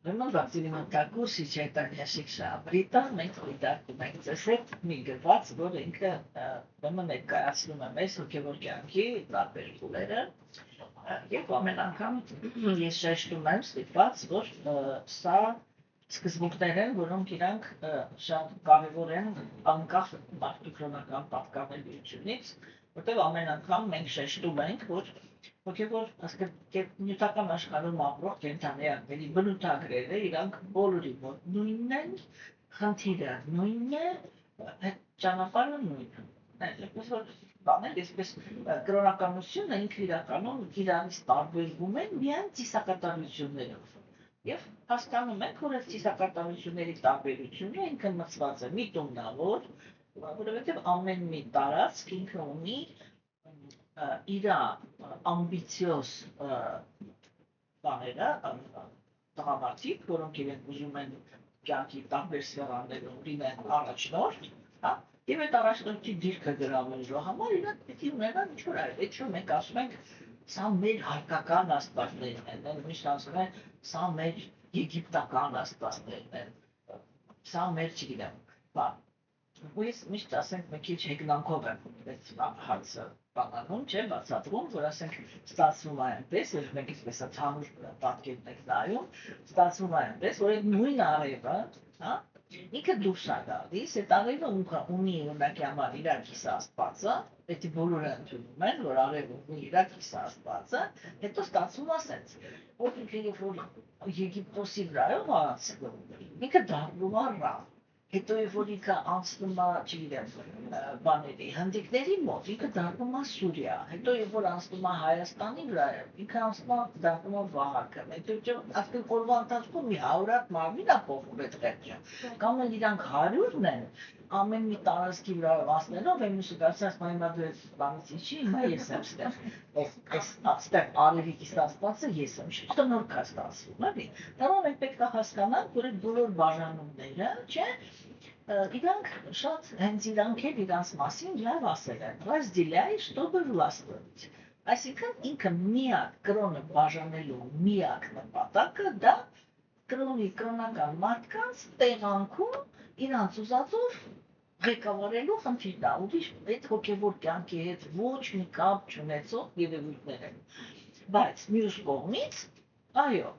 Remember կուրսի չետանյաշիկ շաբրիտա, մենք ուիդարկում ենք ծեսետ մի գրված, որ ինքը բեմը ներկայացնում է մեզ հոգևոր կյանքի տարբեր փուլերը, և ամեն անգամ ես շեշտում եմ ստիպված, որ սա սկզբունքներ են, որոնք իրանք շատ կարևոր են անկախ մարդու կրոնական պատկանելիությունից, որտեղ ամեն անգամ մենք շեշտում ենք, որ հոգևոր նյութական աշխարհում ապրող կենդանիների բնութագրերը իրանք բոլորի մոտ նույնն են, խնդիրը նույնն է, ճանապարհը նույնն է։ Այսպես որ բաներ, այսպես կրոնականությունը ինքը իրականում իրանից տարբերվում են միայն ծիսակատարություններով։ Եվ հասկանում ենք, որ այս ծիսակատարությունների տարբերությունը ինքը մտցված է միտումնավոր, որովհետև ամեն մի տարածք ինքը ունի իր ամբիցիոզ բաները, տղամարդիկ, որոնք իրենք ուզում են կյանքի տարբեր սֆերաներում լինեն առաջնորդ, եւ այդ առաջնորդի դիրքը գրավելու համար իրանք պետք է ունենան ինչ-որ այլ, այդ շո մենք ասում ենք, սա մեր հայկական աստվածներն են, միշտ ասում են, սա մեր եգիպտական աստվածներն են, սա մեր չգիտեմ, ու ես միշտ ասենք մի քիչ հեգնանքով եմ այս հարցը բանանում, չէ, բացատրում, որ ասենք ստացվում է այնպես, որ մենք այսպես ցանուր պատկերն ենք նայում, ստացվում է այնպես, որ այդ նույն արևը, ինքը դուրս է գալիս, այդ արևը ունի օրինակի համար իր կիսա աստվածը, պետք է բոլորը ընդունում են, որ արևը ունի իր կիսա աստվածը, հետո ստացվում է ասենց, որ ինքը երբ որ Եգիպտոսի վրայով անցնում, ինքը դառնում է Ռա, հետո երբ որ ինքը անցնում է, չգիտեմ, բաների, հնդիկների մոտ, ինքը դառնում է Սուրիա, հետո երբ որ անցնում է Հայաստանի վրայով, ինքը անցնում է դառնում է Վահագն, հետո ասենք օրվա ընթացքում մի 100 հատ մարմին է փոխում այդ խեղճը, կամ էլ իրանք 100-ն են, ամեն մի տարածքի վրայով անցնելով, այն մյուսը կարծես հիմա դու ես բանից ինչի, հիմա ես եմ ստեղ, այստեղ արևի կիսաստվածը ես եմ, շուտ նոր կա ստացվում, էլի, դառնում մենք պետք է հասկանանք, որ այդ բոլոր բաժանումները, չէ, իրանք շատ հենց իրանք էլ իրանց մասին լավ ասել են, разделяй, чтобы властвовать, այսինքն ինքը միակ կրոնը բաժանելու միակ նպատակը դա կրոնի կրոնական մարդկանց տեղանքում իրանց ուզածով ղեկավարելու խնդիրն է, ուրիշ այդ հոգևոր կյանքի հետ ոչ մի կապ չունեցող երևույթներ են, բայց մյուս կողմից, այո,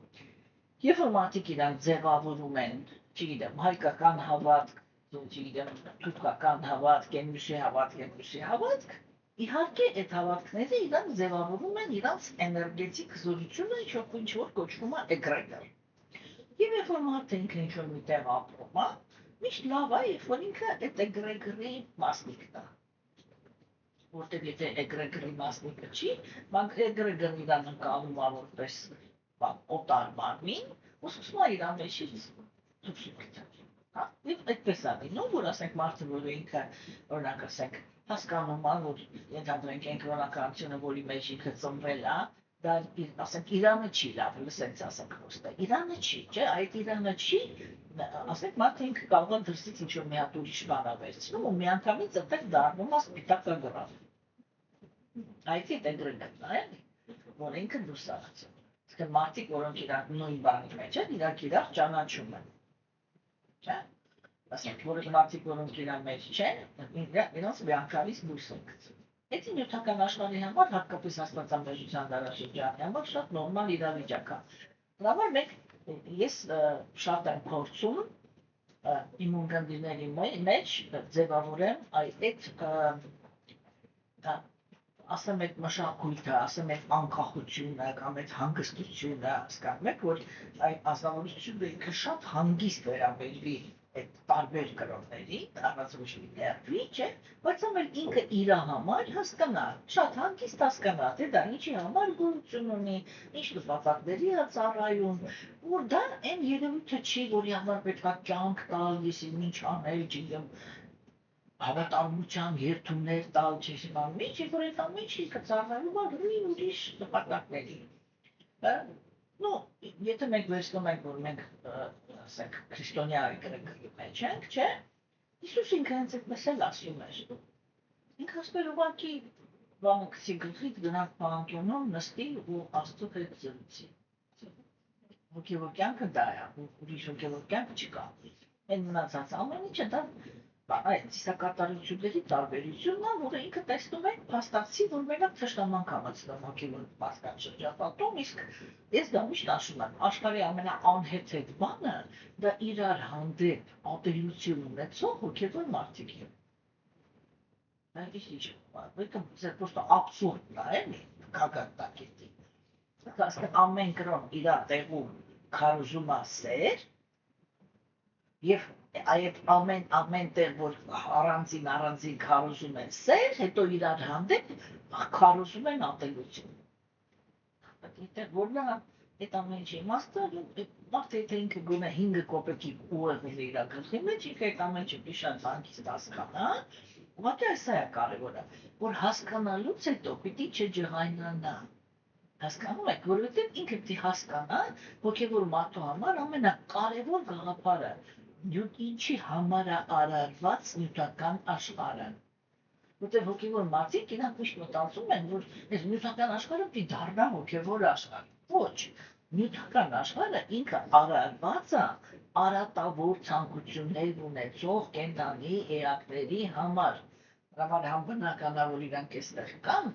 երբ որ մարդիկ իրանք ձևավորում են, չգիտեմ, հայկական հավատք, չգիտեմ, թուրքական հավատք, մյուսի հավատք, իհարկե այդ հավատքները իրանք ձևավորում են իրանց էներգետիկ զորությունը, ինչ-որ կոչվում է էգրեգոր։ Եվ երբ որ մարդը ինքը ինչ-որ միտեղ ապրում է, միշտ լավ է, երբ որ ինքը այդ էգրեգորի մասնիկն է։ Որտեղ եթե էգրեգորի մասնիկը չի, էգրեգորն իրան ընկալում է որպես օտար մարմին, ու սկսում է իր մեջից ցույց տալ։ Եվ այդպես է լինում, որ ասենք մարդը, որը ինքը, օրինակ ասենք, հասկանում է, որ ենթադրենք այն կրոնականությունը, որի մեջ ինքը ծնվել է, դա ասենք Իրանը չի լավ, լսենք ասենք ոստը, Իրանը չի, չէ, այդ Իրանը չի, ասենք մարդը ինքը կարող է դրսից ինչ-որ մի հատ ուրիշ բան վերցնում ու միանգամից այդտեղ դառնում է սպիտակագրավ։ Այդ էգրեգորն է, որ ինքը դուրս արած։ Իսկ մարդիկ, որոնք իրանք նույն բանի մեջ են, իրար ճանաչում են։ Չէ՞։ Ասենք, որ մարդիկ, որոնք իրար մեջ չեն, իրենց միանգամից դուրս են գցում։ Այդ նյութական աշխարհի համար, հատկապես աստվածամեջության դարաշրջանի համար շատ նորմալ իրավիճակ է։ Դրա համար ես շատ եմ փորձում իմ ունկնդիրների մեջ ձևավորեմ այդ ասեմ այդ մշակույթը, ասեմ այդ անկախությունը կամ այդ հանգստությունը, հասկանում եք, որ այդ ազնվորությունը ինքը շատ հանգիստ վերաբերվի այդ տարբեր կրոնների, առանձնություն ներվի, չէ, բայց ամեն ինքը իր համար հասկանա, շատ հանգիստ հասկանա, թե դա ինչի համար գոյություն ունի, ինչ նպատակների է ծառայում, որ դա այն երևույթը չի, որի համար պետք է կյանք տալ, ես ինչ անել, չգիտեմ, հավատարմության երթումներ տալ, չեսիման մեջ, որ այդ ամեն ինքը ծառայում է նույն ուրիշ նպատակների։ Ну, եթե մենք վերցնում ենք, որ մենք, ասենք, քրիստոնյա էգրեգորի մեջ ենք, չէ, Հիսուս ինքը հենց այդպես էլ ասում էր։ Ինքը ասում էր ուղղակի բանը գցի գլխիդ գնանք պանթեոնում նստի ու Աստծո հետ զրուցի։ հոգևոր կյանքը դա է, ուրիշ հոգևոր կյանք չկա։ Այն մնացած ամեն ինչը դա այդ ծիսակատարությունների տարբերությունն է, որը ինքը տեսնում է փաստացի, որ մենակ թշնաման կամացնում հոգևոր մարդկան շրջապատում, իսկ ես դա միշտ ասում եմ, աշխարհի ամենաանհեթեթ բանը դա իրար հանդեպ ատելություն ունեցող հոգևոր մարդիկ են։ Найдите, это просто абсурдно, կակատակետի։ Կասկը ամեն կրոն իրա տեղում քարուզում է սեր, և այդ ամեն տեղ, որ առանձին քարուզում են սեր, հետո իրար հանդեպ քարուզում են ատելություն։ Այդտեղ որն է այդ ամեն ինչի իմաստը, մարդը եթե ինքը գոնե 5 կոպեկի ուղեղ ունի իր գլխի մեջ, ինքը այդ ամեն ինչը միշտ հանգիստ հասկանա, ուղղակի այս է կարևորը, որ հասկանալուց հետո պիտի չջղայնանա։ Հասկանում եք, որովհետև ինքը պիտի հասկանա հոգևոր մարդու համար ամենակարևոր գաղափարը, ինչի համար է արարված նյութական աշխարհը։ Որտեղ հոգևոր մարդիկ իրանք միշտ մտածում են, որ այս նյութական աշխարհը պիտի դառնա հոգևոր աշխարհ։ Ոչ, նյութական աշխարհը ինքը արարված է արատավոր ցանկություններ ունեցող կենդանի էակների համար։ Համար համ բնական է, որ իրանք այստեղ կան,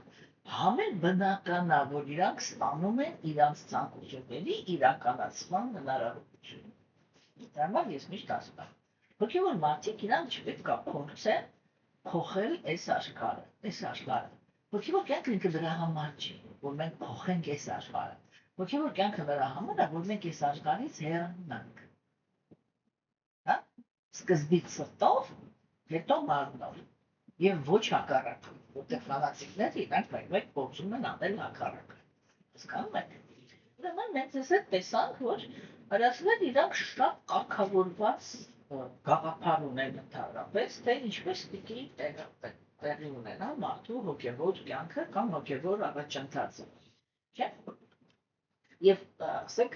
համ էլ բնական է, որ իրանք ստանում են իրանց ցանկությունների իրականացման հնարավորություն։ Դա համար ես միշտ ասում եմ, հոգևոր մարդիկ իրանք չպետք է փորձեն փոխել այս աշխարհը։ Հոգևոր կյանքը ինքը դրա համար չի, որ մենք փոխենք այս աշխարհը։ Հոգևոր կյանքը դրա համար է, որ մենք այս աշխարհից հեռանանք։ Հա? Սկզբից սրտով, հետո մարմնով։ Եվ ոչ հակառակը, որտեղ ֆանատիկները իրանք մեկ փորձում են անել հակառակը։ Հասկանում եք։ Ուրեմն մենք ձեզ հետ տեսանք, որ հրաշքներ իրանք շատ կարգավորված գաղափար ունեն ընդհանրապես, թե ինչպես պիտի տեղի ունենա մարդու հոգևոր կյանքը կամ հոգևոր առաջընթացը։ Չէ՞։ Եվ ասեք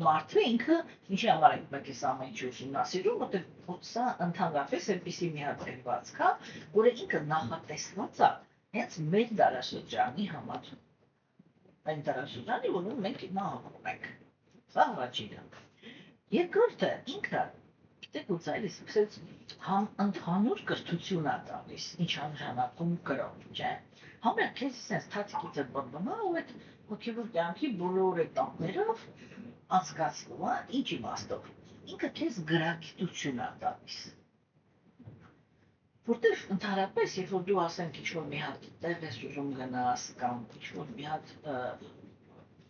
մարդը ինքը ինչի համար է մենք այս ամեն ինչը ուսումնասիրում, որտեղ սա ընդհանրապես այնպիսի մի հատ եղվածք է, որը ինքը նախատեսված է հենց մեր դարաշրջանի համար։ Այն դարաշրջանի, որում մենք հիմա ապրում ենք։ Սա առաջինը։ Երկրորդը ինքը գուցայլիս սկսեց համ ընդհանուր կրթություն է տալիս, ինչ նշանակում կրոն, չէ՞։ Համ էլ քեզ sense թաթիկից է բռնում ու այդ հոգևոր կյանքի բոլոր էտապներով անցկացնում է, ինչ իմաստով։ Ինքը քեզ գրագիտություն է տալիս։ Որտեղ ընդհանրապես, երբ որ դու ասենք ինչ-որ մի հատ տեղ ես ուզում գնաս կամ ինչ-որ մի հատ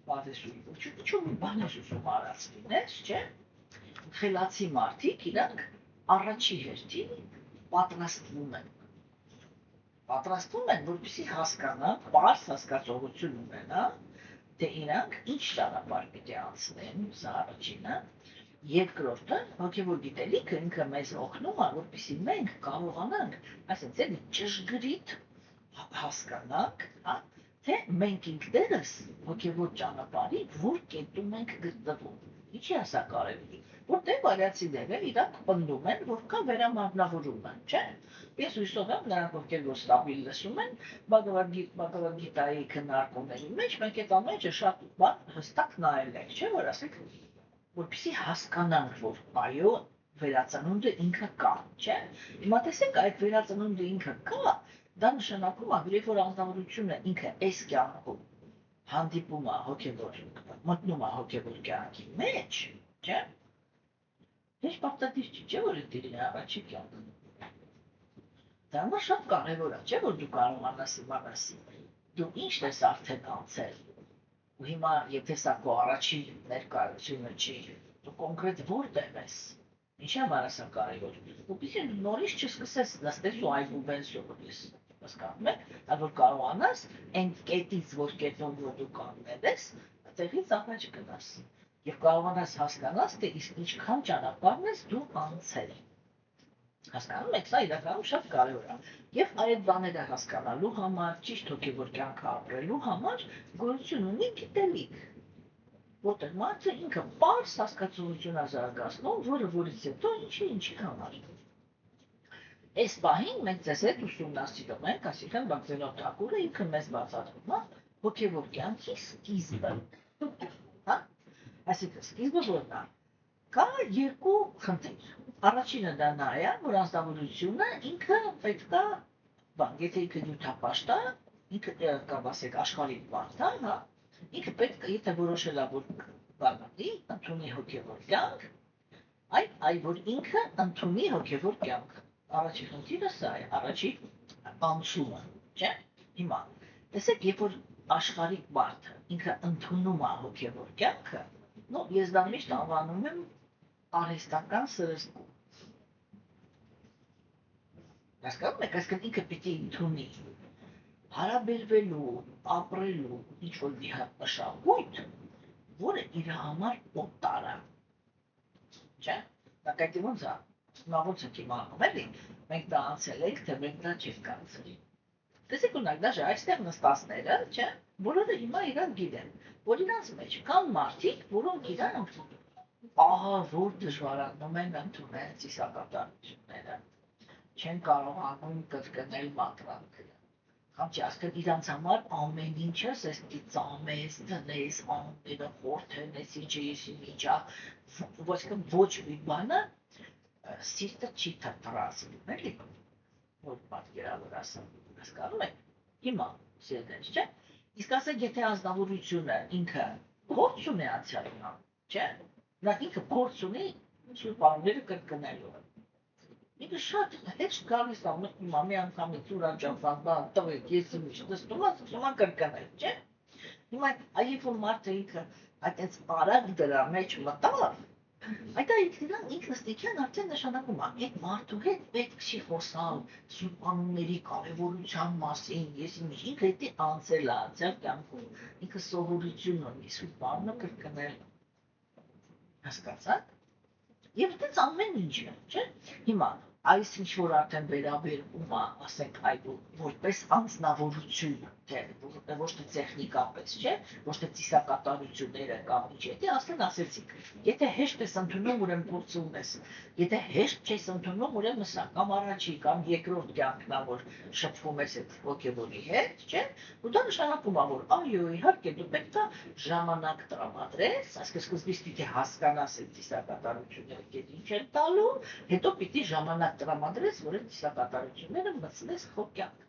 բան ես ուզում, ինչ-որ մի բան ես ուզում արած լինես, չէ՞։ Խելացի մարդիկ իրանք առաջի հերթին պատրաստվում են, որպեսզի հասկանան, պարզ հասկացողություն ունենան, թե իրանք ինչ ճանապարհ պիտի անցնեն, սա առաջինը, երկրորդը հոգևոր գիտելիքը ինքը մեզ օգնում է, որպեսզի մենք կարողանանք, այսինքն ճշգրիտ հասկանանք, թե մենք ինքներս հոգևոր ճանապարհի որ կետում ենք գտնվում։ Ինչի՞ է սա կարևոր։ Որտեղ վարիացիները իրանք պնդում են, որ կա վերամարմնավորումը, չէ՞։ Ես հույսով եմ, նրանք ովքեր որ ստաբիլ լսում են, Բhagavad Gita-ի քննարկումների մեջ մենք այդ ամեն ինչը շատ բան հստակ նայել ենք, չէ՞, որ ասենք, որպեսզի հասկանանք, որ այո, վերածնունդը ինքը կա, չէ՞։ Հիմա տեսեք, այդ վերածնունդը ինքը կա, դա նշանակում է, երբ որ անznավորությունը ինքը այս կյանքում հանդիպում է հոգևոր, մտնում է հոգևոր կյանքի մեջ, չէ՞։ Հեչ պարտադիր չի, չէ՞ որ այդ իրեն առաջի կյանքը։ Դա համար շատ կարևոր է, չէ՞ որ դու կարողանաս իմանաս դու ինչն ես արդեն անցել։ Ու հիմա եթե սա քո առաջի ներկայությունը չի, դու կոնկրետ որտեղ ես։ Ինչի՞ համար է սա կարևոր։ Որպեսզի նորից չսկսես նստես ու այբուբեն սովորես։ Հասկանում եք, որ կարողանաս այն կետից, որ կետում որ դու կանգնել ես, այդտեղից առաջ գնաս։ Եվ կարողանաս հասկանաս, թե իսկ ինչքան ճանապարհ ես դու անցել։ Հասկանում եք, սա իրականում շատ կարևոր է։ Եվ այդ բաները հասկանալու համար, ճիշտ հոգևոր կյանքը ապրելու համար գոյություն ունի գիտելիք, որտեղ մարդը ինքը պարզ հասկացողություն է զարգացնում, որը որից հետո ինչի համար։ Այս պահին մենք ձեզ հետ ուսումնասիրում ենք, այսինքն Բագրատ Թակուրը ինքը մեզ բացատրում է հոգևոր կյանքի սկիզբը։ Հա? Այսինքն սկիզբը որն է, կա երկու խնդիր։ Առաջինը դա նա է, որ անձնավորությունը ինքը պետք է բան, եթե ինքը նյութապաշտ է, ինքը կամ ասեք աշխարհիկ մարդ է, հա, ինքը պետք է եթե որոշել է որ բանալի, ընդունի հոգևոր կյանք, այ որ ինքը ընդունի հոգևոր կյանք։ Առաջի խնդիրը սա է, առաջի անցումը, չէ՞։ Հիմա, տեսեք, երբ որ աշխարհիկ մարդը ինքը ընդունում է հոգևոր կյանքը, նո ես դա միշտ անվանում եմ արհեստական սրսկում։ Հասկանում եք, այսինքն ինքը պիտի ընդունի հարաբերվելու, ապրելու ինչ-որ մի հատ մշակույթ, որը իր համար օտար է, չէ՞։ Նկատի ոնց է, հիմա ոնց ենք իմանում, էլի, մենք դա անցել ենք, թե մենք դա չենք անցել։ Տեսեք ունակ, դաժե այստեղ նստածները, չէ՞, բոլորը հիմա իրան գիտեն, որ իրանց մեջ կան մարդիկ, որոնք իրան ահա որ դժվարանում են ընդունել ծիսակատարությունները, չեն կարողանում կրկնել մատրանքը։ Կամ չի ասել իրանց համար ամեն ինչը ես ծամես, դնես, ամենը խորթենես, ինչ ես ինչա, ոչ մի բանը սիրտը չի թրթրացնում, էլի, որ պատկերավոր ասեմ, հասկանում եք, հիմա սիրտենց, չէ, իսկ ասեք, եթե ազնվորությունը ինքը փորձ ունի անցյալում, չէ, նա ինքը փորձ ունի սուրբանները կրկնելու, ինքը շատ հետ գալիս է, մտնում ամի անգամից ուրանջապան, տվեք, ես միշտ նստում կրկնել, չէ, հիմա այև որ մարդը ինքը այդենց արագ դրա մեջ մտավ, այդ ինքնստիքյան արդեն նշանակում է, այդ մարդու հետ պետք չի խոսալ սուրբանումների կարևորության մասին, ես ինքը հետի անցել է, անցյալ կյանքում, ինքը սովորություն ունի սուրբանումը կրկնել, հասկացաք, և այդպես ամեն ինչը, չէ, հիմա, այս ինչ որ արդեն վերաբերվում է, ասենք այ որպես անձնավորություն, ոչ թե տեխնիկապես, չէ, ոչ թե ծիսակատարությունները կամ ինչ, եթե ասեցիք, եթե հեշտ ես ընդունում, ուրեմն փորձ ունես, եթե հեշտ չես ընդունում, ուրեմն սա կամ առաջի կամ երկրորդ կյանքն է, որ շփվում ես այդ հոգևորի հետ, չէ, ու դա նշանակում է, որ այո, իհարկե դու պետք է ժամանակ տրամադրես, այսինքն սկզբից պիտի հասկանաս այդ ծիսակատարությունները քեզ ինչ են տալու, հետո պիտի ժամանակ տրամադրես, որ այդ ծիսակատարությունները մտցնես քո կյանք։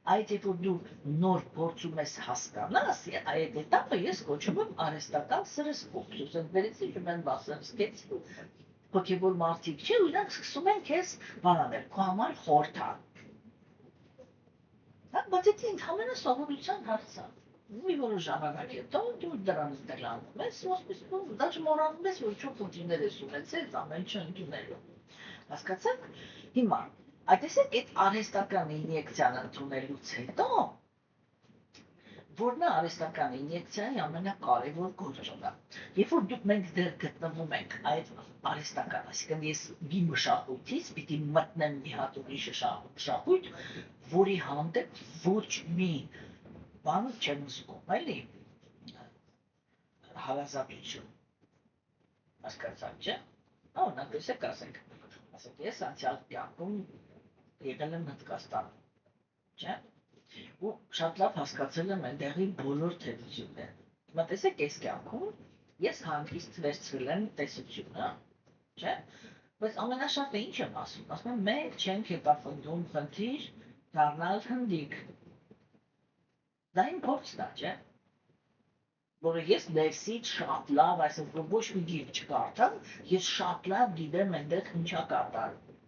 Այդ երբ որ դու նոր փորձում ես հասկանաս, այդ էտապը ես կոչում եմ արհեստական սրսկում, սուսեն վերեցի ջումեն բասրսկեցի, հոգևոր մարդիկ չէ, ու իրանք սկսում են քեզ բանանել, քո համար խորհրդան։ Բայց դա ընդհանրապես սովորության հարց է։ Մի որոշ ժամանակ հետո դու դրանից դրանում ես, ոսպիսում, դաժե մոռանում ես, որ ինչ-որ խնդիրներ ես ունեցել, ամեն ինչ ընդունելու։ Հասկացաք։ Հիմա, այտեսեք այդ արհեստական ինյեկցիան ընդունելուց հետո, որն է արհեստական ինյեկցիայի ամենակարևոր գործոնը։ Երբ որ մենք դեռ գտնվում ենք այդ արհեստական, այսինքն ես մի մշակույթից պիտի մտնեմ մի հատ ուրիշ մշակույթ, որի հանդեպ ոչ մի բան չեմ զգում, էլի, հարազատություն, հասկացաք, չէ, օրինակ տեսեք ասենք, ես անցյալ կյանքում եղել եմ Հնդկաստանում, չէ, ու շատ լավ հասկացել եմ այնտեղի բոլոր թերությունները, հիմա տեսեք այս կյանքում ես հանգիստ վերցրել եմ տեսությունը, չէ, բայց ամենաշատը ինչ եմ ասում եմ մենք չենք հետապնդում խնդիր դառնալ հնդիկ, դա իմ փորձն է, չէ, որը ես ներսից շատ լավ, այսինքն ոչ մի գիրք չկարդամ, ես շատ լավ գիտեմ այնտեղ ինչա կատարվում,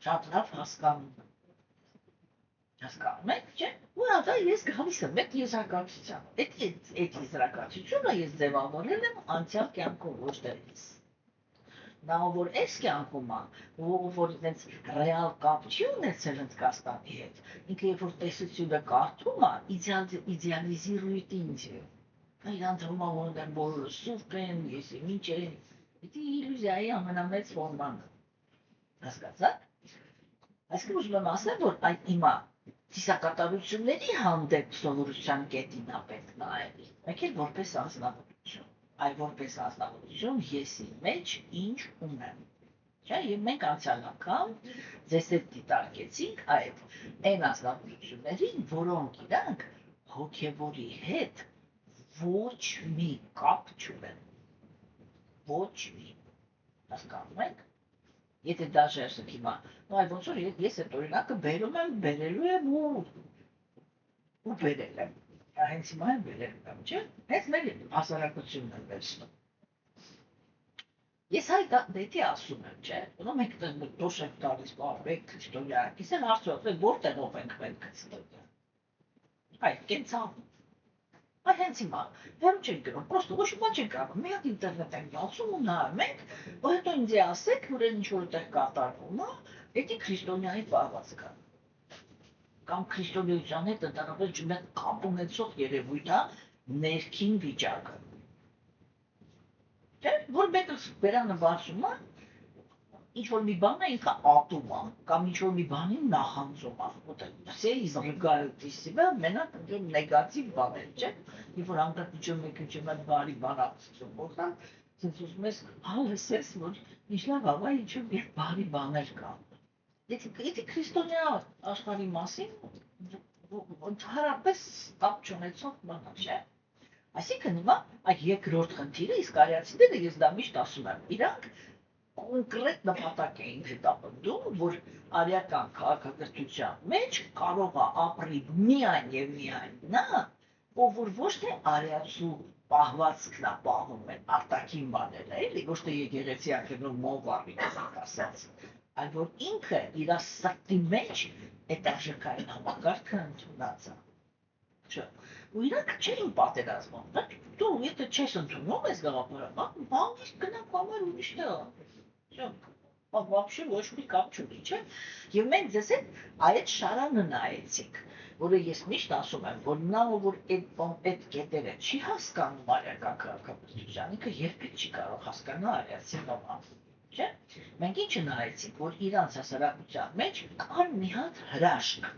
շատ լավ հասկանում եմ, հասկանում եք, չէ, ու ապա ես գալիս եմ այդ եզրակացությամբ, այդ եզրակացությունը ես ձևավորել եմ անցյալ կյանքում ոչ թե ես, նա որ այս կյանքում է, որ իրենց ռեալ կապ չի ունեցել Հնդկաստանի հետ, ինքը երբ որ տեսությունը կարդում է, իդեալիզիրույթ ինձ է, իրան թվում է, որ դեռ բոլորը սուրբ են, ես ինչ են, դա իլյուզիայի ամենամեծ ֆորման է, հասկացաք, այսինքն ուզում եմ ասել, որ այդ հիմա ծիսակատարությունների հանդեպ սովորության կետին է պետք նայել, մեկ էլ որպես անձնավորություն, այլ որպես անձնավորություն եսի մեջ ինչ ունեմ, չէ, և մենք անցյալ անգամ ձեզ հետ դիտարկեցինք այն անձնավորություններին, որոնք իրանք հոգևորի հետ ոչ մի կապ չունեն, ոչ մի, հասկանում եք, եթե դաժե ասեք հիմա, այ ոնց որ ես այդ օրինակը բերում եմ, բերելու եմ ու բերել եմ, հենց հիմա եմ բերել եմ, չէ, հենց մեր հասարակությունն եմ վերցնում, ես հայ դետի ասում եմ, չէ, ոնց մենք դոշ ենք տալիս, մենք քրիստոնյա ենք, ես եմ հարցրել, որտեղով ենք մենք քրիստոնյա, այ կենցաղ, այ հենց հիմա, հեռու չենք գնում, պրոստը ոչ մի բան չենք անում, մի հատ ինտերնետ ենք բացում ու նայում ենք, ու հետո ինձ ասեք, որ այն ինչ-որ տեղ կատարվում է, դա քրիստոնյայի պահվածք է, կամ քրիստոնեության հետ ընդհանրապես ջնակ կապ ունեցող երևույթ է ներքին վիճակը, չէ, որ մեկը բերանը բացում է, ինչ-որ մի բան է ինքը ատում է, կամ ինչ-որ մի բանի նախանձում է, все изругаются մենակ նեգատիվ բաներ, չէ, երբ որ անգամ ինչ-որ մեկ բարի բան ասում, որտեղ ցույց ուզում ես հալսես, որ ինչ լավ է, ինչ-որ մի բարի բաներ կա։ Եթե քրիստոնյա աշխարհի մասին ընդհանրապես կապ չունեցող բան է, չէ։ Այսինքն հիմա այդ երկրորդ խնդիրը իսկ արիացիները ես դա միշտ ասում եմ, իրանք կոնկրետ նպատակ էին հետապնդում, որ արիական քաղաքակրթության մեջ կարող է ապրի միայն եւ միայն նա, ով որ ոչ թե արիացու պահվածքն է պահում են արտաքին բաները, էլի, ոչ թե եկեղեցիական մովարի ասած, այլ որ ինքը իր սրտի մեջ այդ արժեքային համակարգը ընդունած է։ Չէ, ու իրանք չէին պատերազմում, դու եթե չես ընդունում ես գաղափարը, բանից գնա կամար ուրիշ տեղ, вообще ոչ մի կապ չունի, չէ, եւ մենք ձեզ այդ շարանը նայեցինք, որը ես միշտ ասում եմ, որ նա որ այդ կետերը չի հասկանում արիական քաղաքակրթության, ինքը երբեք չի կարող հասկանալ արիացի նոման, չէ, մենք ինչը նայեցինք, որ իրանց հասարակության մեջ կար մի հատ հրաշք,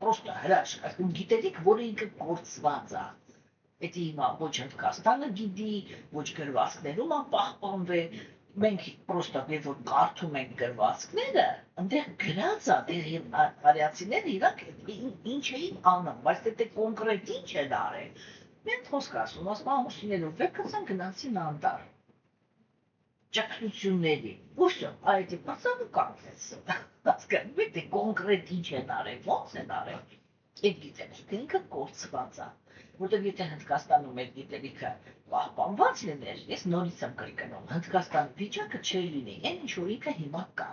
պրոստը հրաշք, այսինքն գիտելիք, որը ինքը կորցված է, դա հիմա ոչ Հնդկաստանը գիտի, ոչ գրվածքներում պահպանվել, մենք պրոստը երբ որ կարդում ենք գրվածքները, այնտեղ գրած է, արիացիները իրանք ինչ էին անում, բայց դա կոնկրետ ինչ են արել։ Մենք խոսք ասում, ասում ամուսիններով վեկացան գնացին անտառ։ Ճակնությունների, ուսո, այդ բացանը կանգնեց։ Հասկանում եք, կոնկրետ ինչ են արել, ո՞նց են արել։ Այդ գիտելիքը ինքը կորցված է, որտեղ եթե Հնդկաստանում այդ գիտելիքը պահպանված լիներ, ես նորից եմ կրկնում, Հնդկաստանի վիճակը չէր լինի, այն ինչ որ ինքը հիմա կա։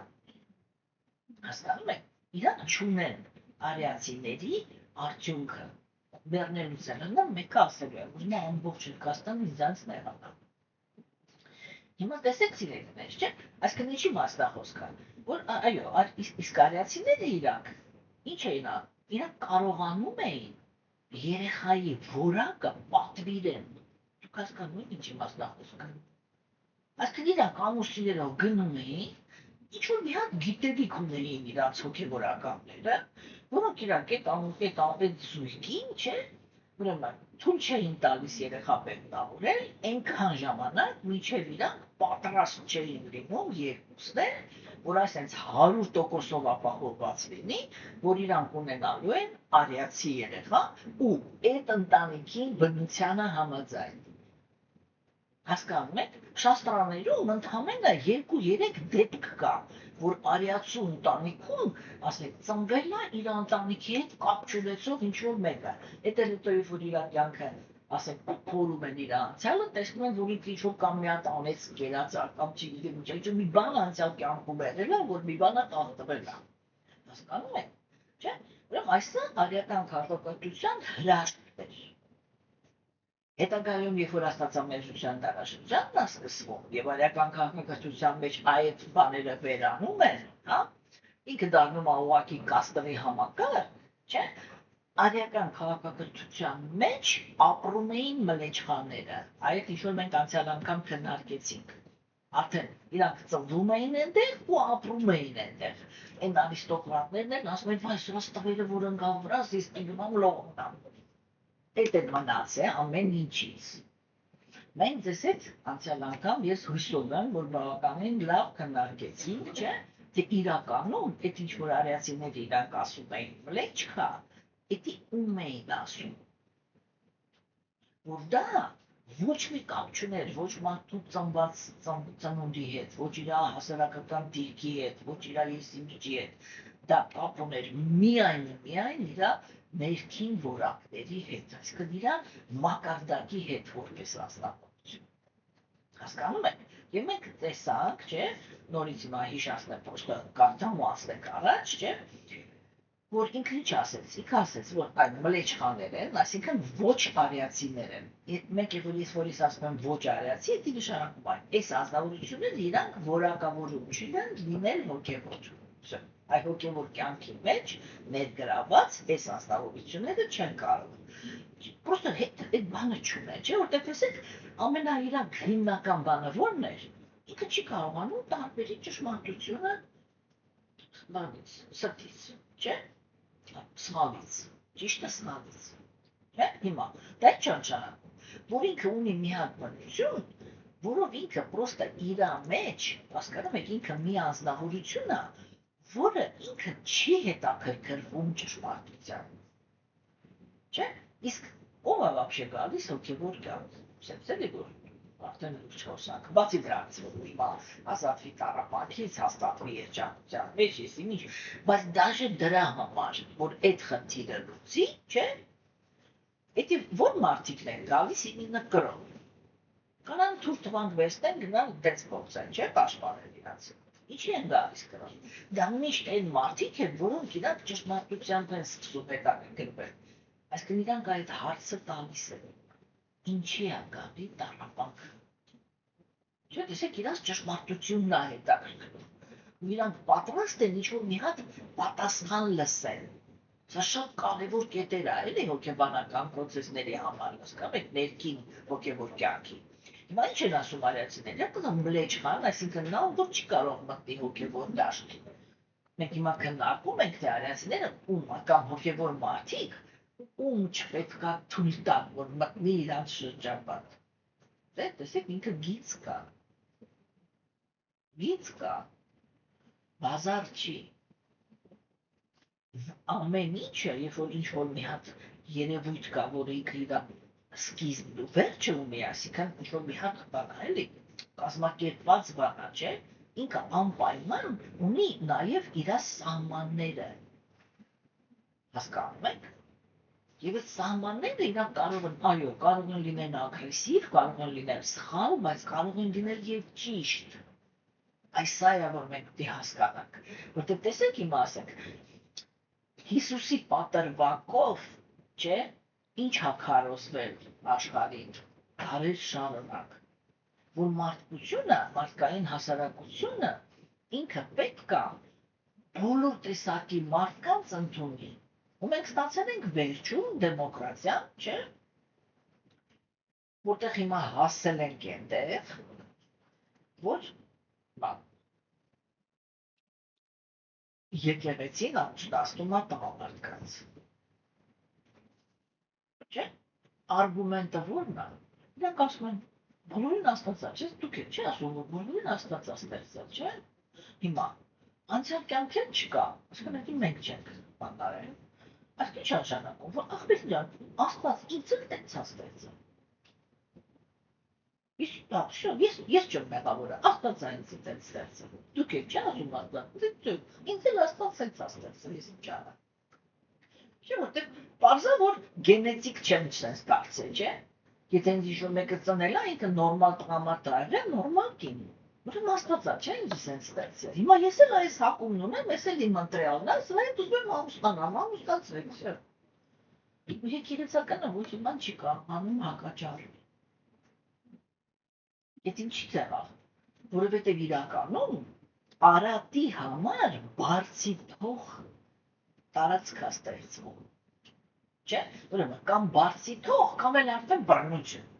Հասկանում եք, իրանք չունեն արիացիների արդյունքը։ Բեռնելուց էլ հնա մեկը ասելու է, ուզում է ամբողջ Հնդկաստանը ինձանց նեղանա։ Հիմա տեսեք սիրելիներ, չէ՞, այսինքն ինչի մասն է խոսքը, որ այո, իսկ արիացիները իրանք ինչ էին անում, իրանք կարողանում էին երեխայի որակը պատվիրեն, դուք հասկանում եք ինչի մասն է խոսքը, այսինքն իրանք ամուսիններով գնում էին, ինչ-որ մի հատ գիտելիք ունեին իրանց հոգևորականները, որոնք իրանք այդ զույգին, չէ, ուրեմն թույլ չէին տալիս երեխա պեղտավորել, այնքան ժամանակ մինչև իրանք պատրաստ չէին լինում երկուսն էլ, որ այսենց 100%-ով ապահովված լինի, որ իրանք ունենալու են արիացի երեխա ու այդ ընտանիքի բնությանը համաձայն։ Հասկանում եք, շաստրաներում ընդհանրապես 2-3 դեպք կա, որ արիացու ընտանիքում, ասենք, ծնվել է իր ընտանիքի հետ կապ չունեցող ինչ-որ մեկը։ Այդ էլ հետո որ իր կյանքը, ասենք, փորում են իր անցյալը, տեսնում են, որ ինքը ինչ-որ կամ մի հատ անեց գերածար, կամ չգիտեմ ինչ, մի բան անցյալ կյանքում եղել է, որ մի բանը տաղտվել է։ Հասկանում եք, չէ՞։ Ուրեմն այսը արիական քաղաքակրթության հրաշքն էր։ Հետագայում, երբ որ աստվածամերժության դարաշրջանն է սկսվում, եւ արիական քաղաքակրթության մեջ այդ բաները վերանում են, հա, ինքը դառնում է ուղղակի կաստվի համակարգ, չէ՞, արիական քաղաքակրթության մեջ ապրում էին մլեչխաները, այդ ինչ որ մենք անցյալ անգամ քննարկեցինք։ Արդեն իրանք ծնվում էին այնտեղ ու ապրում էին այնտեղ։ Այն արիստոկրատներն են ասում են, այս տղերը որ ընկան վրաս, իսկ իմանամ լողնան։ Այդ է մնաց է ամեն ինչից։ Մենք ձեզ հետ անցյալ անգամ ես հույսով եմ, որ բավականին լավ քննարկեցինք, չէ՞, թե իրականում այդ ինչ որ արիացիները իրանք ասում էին մլեչխա, դա ում էին ասում։ Որ դա ոչ մի կապ չուներ, ոչ մարդու ծնված ծնունդի հետ, ոչ իր հասարակական դիրքի հետ, ոչ իր եսիմիջի հետ, դա կապ ուներ միայն իր ներքին որակների հետ, այսինքն իր մակարդակի հետ որպես անձնավորություն։ Հասկանում եք։ Եվ մենք տեսանք, չէ, նորից հիմա հիշացնեմ, պրոստը կարդամ ու ասենք առաջ, չէ, որ ինքը ինչ ասեց, ինքը ասեց, որ այն մլեչխաներ են, այսինքն ոչ արիացիներ են։ Մենք որ ես ասում եմ ոչ արիացի, դա նշանակում է, այս ազնվորությունները իրանք որակավորում չունեն լինել հոգևոր։ Այդ հոգևոր կյանքի մեջ ներգրաված այս ազնվորությունները չեն կարող։ Պրոստը այդ բանը չունեն, չէ, որտեղ տեսեք, ամենաիրակ հիմնական բանը որն էր, ինքը չի կարողանում տարբերի ճշմարտությունը բանից, սրտից, չէ, սխալից, ճիշտը սխալից, չէ, հիմա, դա ինչ նշանակում, որ ինքը ունի մի հատ բնություն, որով ինքը պրոստը իր մեջ, հասկանում եք, ինքը մի անձնավորություն է, որը ինքը չի հետաքրքրվում ճշմարտությամբ, չէ, իսկ ով է вообще գալիս հոգևոր կյանք, սենց էլի որ արդեն լուրջ խոսանք, բացի դրանից, որ հիմա ազատվի տառապանքից, հաստատվի երջանկության մեջ, եսիմինչ, բայց դաժե դրա համար, որ այդ խնդիրը լուծի, չէ, էդի որ մարդիկն են գալիս ինինը կրով, կանան թուր թվանք վերցնեն, գնան դենց փոխցեն, չէ, պաշտպանել իրանց, ինչի են գալիս կրով, դա միշտ այն մարդիկ են, որոնք իրանք ճշմարտությամբ են սկսում հետաքրքրվել, այսինքն իրանք այդ հարցը տալիս են, ինչի է գալի տառապանքը, չէ, տեսեք, իրանց ճշմարտությունն է հետաքրքրում, ու իրանք պատրաստ են ինչ-որ մի հատ պատասխան լսեն, սա շատ կարևոր կետեր է, էլի հոգեբանական պրոցեսների համար, հասկանում եք, ներքին հոգևոր կյանքի, հիմա ինչ են ասում արիացիները, կնա մլեչխան, այսինքն նա որ չի կարող մտնի հոգևոր դաշտ, մենք հիմա քննարկում ենք, թե արիացիները ում կամ հոգևոր մարդիկ, ում չպետք է թույլ տան, որ մտնի իրանց շրջապատ, տեսեք, ինքը գիծ կա, բազար չի, ամեն ինչը, երբ որ ինչ-որ մի հատ երևույթ կա, որ ինքը իր սկիզբն ու վերջը ունի, այսինքն ինչ-որ մի հատ բան է, էլի, կազմակերպված բան է, չէ, ինքը անպայման ունի նաև իր սահմանները, հասկանում եք, եւ այդ սահմանները իրանք կարող են, այո, կարող են լինել ագրեսիվ, կարող են լինել սխալ, բայց կարող են լինել եւ ճիշտ, այս սա է, որ մենք պիտի հասկանանք, որտեղ տեսեք հիմա ասենք, Հիսուսի պատրվակով, չէ, ինչ է քարոզվել աշխարհին, դարեր շարունակ, որ մարդկությունը, մարդկային հասարակությունը, ինքը պետք է բոլոր տեսակի մարդկանց ընդունի, ու մենք ստացել ենք վերջում դեմոկրատիան, չէ, որտեղ հիմա հասել ենք այնտեղ, որ եկեղեցին անցնում է տղամարդկանց, չէ, արգումենտը որն է, իրանք ասում են, բոլորին Աստված է, չէ, դուք եք չի ասում, որ բոլորին Աստված է ստեղծել, չէ, հիմա, անցյալ կյանքեր չկա, այսինքն մենք չենք բանտարել, այս ինչ նշանակում, որ ախպեր ջան, Աստված ինձ տենց է ստեղծել, ես չեմ մեղավորը, Աստված է ինձ տենց ստեղծել, դուք եք չի ասում Աստված, ինձ էլ Աստված տենց է ստեղծել, ես ինչ արամ, չէ, որտեղ պարզա, որ գենետիկ չեմ չենց դարձել, չէ, եթե ինձ ինչ-որ մեկը ծնել է, ինքը նորմալ տղամարդ է եղել, նորմալ կին, ուրեմն Աստված է, չէ, ինձ տենց ստեղծել, հիմա ես էլ այս հակումն ունեմ, ես էլ իմ ընտրյալն եմ, սա հետ ուզում եմ ամուսնանամ, ամուսնացրեք, չէ, եկեղեցականը ոչ մի բան չի կարողանում հակաճառել, Ետ ինչից եղավ, որովհետև իրականում Արատի համար բարձի թող տարածք է ստեղծվում, չէ, ուրեմն կամ բարձի թող, կամ էլ արդեն բռնություն,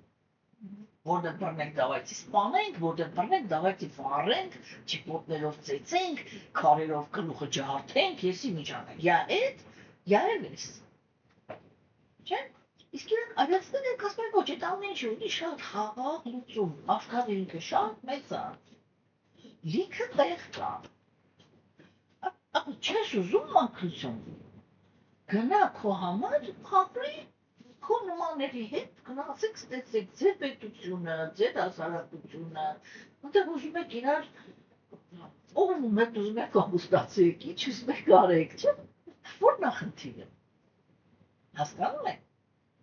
որտեղ բռնենք давайте սպանենք, որտեղ բռնենք давайте վառենք, չիպոտներով ծեծենք, քարերով գլուխը ջարդենք, եսի ինչ անենք, я էս, չէ, իսկ իրանք արիացիներն են ասում են ոչ, այդ ամեն ինչը ունի շատ խաղաղ լուծում, աշխարհը ինքը շատ մեծ է, լիքը տեղ կա, չես ուզում մաքրություն, գնա քո համար ապրի, քո նմանների հետ գնացեք ստեցեք ձեր պետությունը, ձեր հասարակությունը, որտեղ ուզում եք իրար ով եք ուզում եք կոմուստացեք, ինչ ուզում եք արեք, չէ՞։ Որն է խնդիրը։ Հասկանում եք։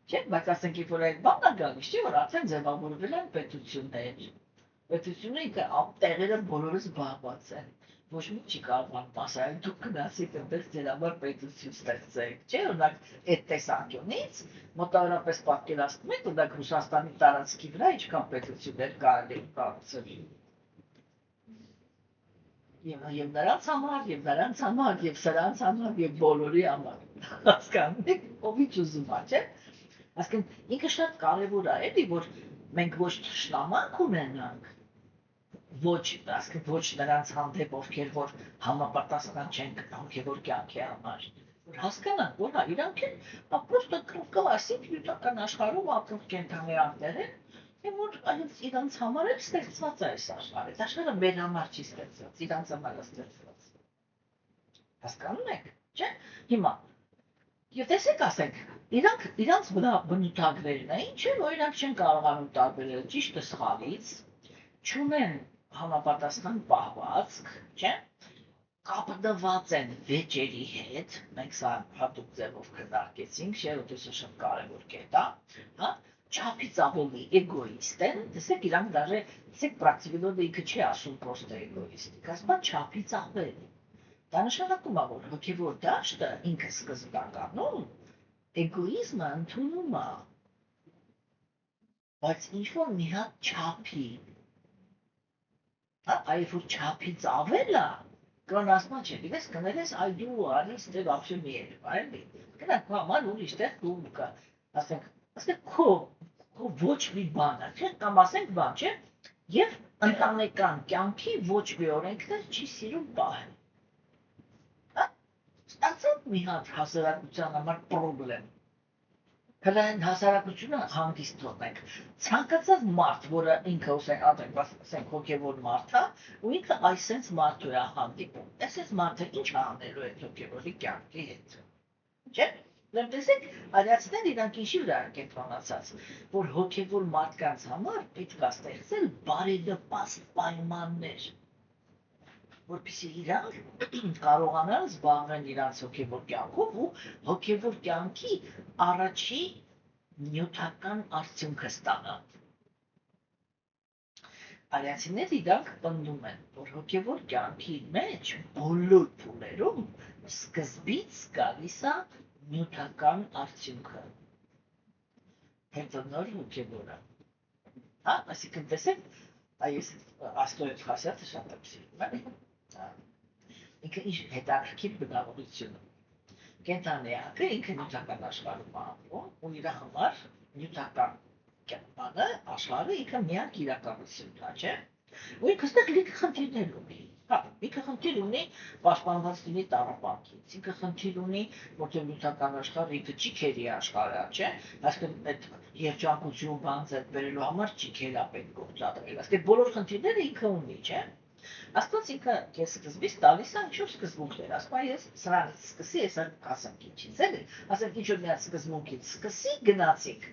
Չէ՞, բայց ասենք որ այդ բանն է գալիս, չէ՞ որ արդեն ձևավորվել են պետություններ։ Պետությունը ինքը տեղերը բոլորը զբաղված են։ Ոչ մի չի կարող ասել, դուք գնացիք այնտեղ ձեր համար պետություն ստեղծեք, չէ՞, օրինակ այդ տեսանկյունից մոտավորապես պատկերացնում եք, օրինակ Ռուսաստանի տարածքի վրա ինչքան պետություններ կարելի է կառուցել։ Եվ նրանց համար, եւ նրանց համար, եւ սրանց համար, եւ բոլորի համար։ Հասկանում եք, ով ինչ ուզում է, չէ՞։ Այսինքն ինքը շատ կարևոր է, էլի, որ մենք ոչ թշնամանք ունենանք, ոչ, ասենք ոչ նրանց հանդեպ, ովքեր որ համապատասխան չեն հոգևոր կյանքի համար, որ հասկանանք, որ հա իրանք են պրոստը կլասիկ նյութական աշխարհում ապրող կենդանիներ են, եւ որ այնց իրանց համար էլ ստեղծված է այս աշխարհը, այս աշխարհը մեր համար չի ստեղծված, իրանց համար է ստեղծված։ Հասկանում եք, չէ՞։ Հիմա եւ տեսեք, ասենք, իրանց վրա բնութագրերն է, ինչ է, որ իրանք չեն կարողանում տարբերել ճիշտը սխալից, չունեն համապատասխան պահվածք, չէ՞, կապնված են վեճերի հետ, մենք սա հատուկ ձևով քննարկեցինք, չէ՞, որ դա շատ կարևոր կետ է, հա, չափից ավելի էգոիստ են, տեսեք իրանք դաժե, տեսեք պրակտիկորեն ինքը չի ասում պրոստը էգոիստիկ, ասում է չափից ավելի։ Դա նշանակում է, որ հոգևոր դաշտը ինքը սկզբնականում էգոիզմը ընդունում է, բայց ինչ-որ մի հատ չափի, այլ որ չափից ավել է, կրոն ասма չէ, դες կներես այդու արիս դե вообще մեր, այլի, կնա քո համար ուրիշ տեղ դու կա, ասենք քո ոչ մի բանը, չէ, կամ ասենք բան, չէ, եւ ընտանեկան կյանքի ոչ մի օրենքներ չի սիրում պահել։ Ստացած մի հատ հասարակության համար պրոբլեմ։ Հələ այն հասարակությունը հանգիստ թողնենք։ Ցանկացած մարդ, որը ինքը ասենք հոգևոր մարդ է, ու ինքը այսպես մարդու է հանդիպում։ Այսպես մարդը ինչ անելու է հոգևորի կյանքի հետ։ Չէ՞։ Դեռ տեսեք, արիացիներ իրանք ինչի վրա են կենտրոնացած, որ հոգևոր մարդկանց համար պետք է ստեղծել բարենպաստ պայմաններ, որպեսզի իրանք կարողանան զբաղվել իրանց հոգևոր կյանքով ու հոգևոր կյանքի առաջի նյութական արդյունքը ստանան։ Արիացիները իրանք պնդում են, որ հոգևոր կյանքի մեջ բոլոր փուլերում սկզբից գալիս է նյութական արդյունքը։ Հետո նոր հոգևորը։ Հա, այսինքն տեսեք, այս աստոյց հասյացը շատ է սիրում։ Ինքը ինչ հետաքրքիր բնավորություն է։ Կենդանիակը ինքը նյութական աշխարհում է ապրում, ու իր համար նյութական բանը աշխարհը ինքը միակ իրականությունն է, չէ՞։ Ու ինքը ստեղ լիքը խնդիրներ ունի։ Հա, ինքը խնդիր ունի պաշտպանված լինի տառապանքից, ինքը խնդիր ունի, որտեղ նյութական աշխարհը ինքը չի քերի աշխարհը, չէ՞։ Այսինքն այդ երջանկություն բան ձեռք բերելու համար չի քերա պետք գործադրել։ Այսինքն բոլոր խնդիրները ինքը ունի, չէ՞։ Աստված ինքը ես սկզբից տալիս է ինչ-որ սկզբունքներ, ասում է ես սրանից սկսի, ես ասենք ինչից էլի, ասենք ինչ-որ մի հատ սկզբունքից սկսի գնացիք,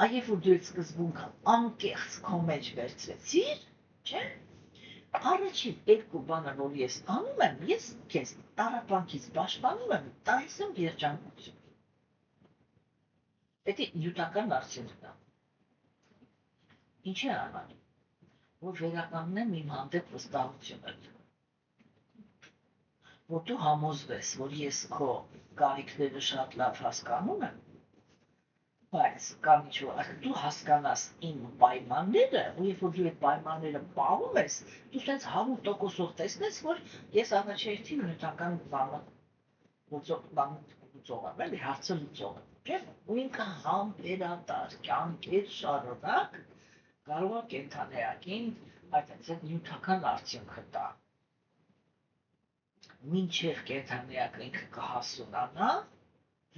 այև որ դու այդ սկզբունքը անկեղծ քո մեջ վերցրեցիր, չէ՞, առաջին երկու բանը, որ ես անում եմ, ես քեզ տառապանքից պաշտպանում եմ, տալիս եմ երջանկություն։ Դա նյութական արդյունքն է։ Ինչ է անում, որ վերականգնեմ իմ հանդեպ վստահությունը, որ դու համոզվես, որ ես քո կարիքները շատ լավ հասկանում եմ, բայց կամ ինչ-որ դու հասկանաս իմ պայմանները, ու երբ որ դու այդ պայմանները պահում ես, դու սենց 100%-ով տեսնես, որ ես առաջերտին նյութական լուծող եմ, էլի հարցը լուծող եմ, չէ՞, ու ինքը համբերատար կյանքեր շարունակ կարող է կենդանիակին այդ նյութական արդյունքը տա։ Մինչև կենդանիակը ինքը կհասունանա,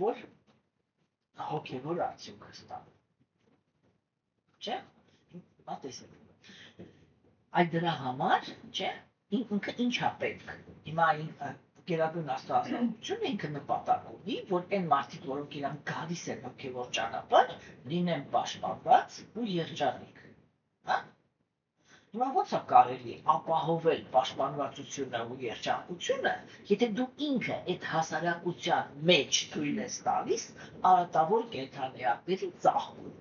որ հոգևոր արդյունքը ստանա։ Չէ՞։ Հիմա տեսեք։ Այդ դրա համար, չէ՞, ինքը ինչ է պետք։ Հիմա գերագույն աստվածություն ինքը նպատակ ունի, որ այն մարդիկ, որոնք իրանք գալիս են հոգևոր ճանապարհ, լինեն պաշտպանված ու երջանիկ։ Հա? Հիմա ո՞նց է կարելի ապահովել պաշտպանվածությունը ու երջանկությունը, եթե դու ինքը այդ հասարակության մեջ թույլ ես տալիս արատավոր կենդանիների ծաղկուն,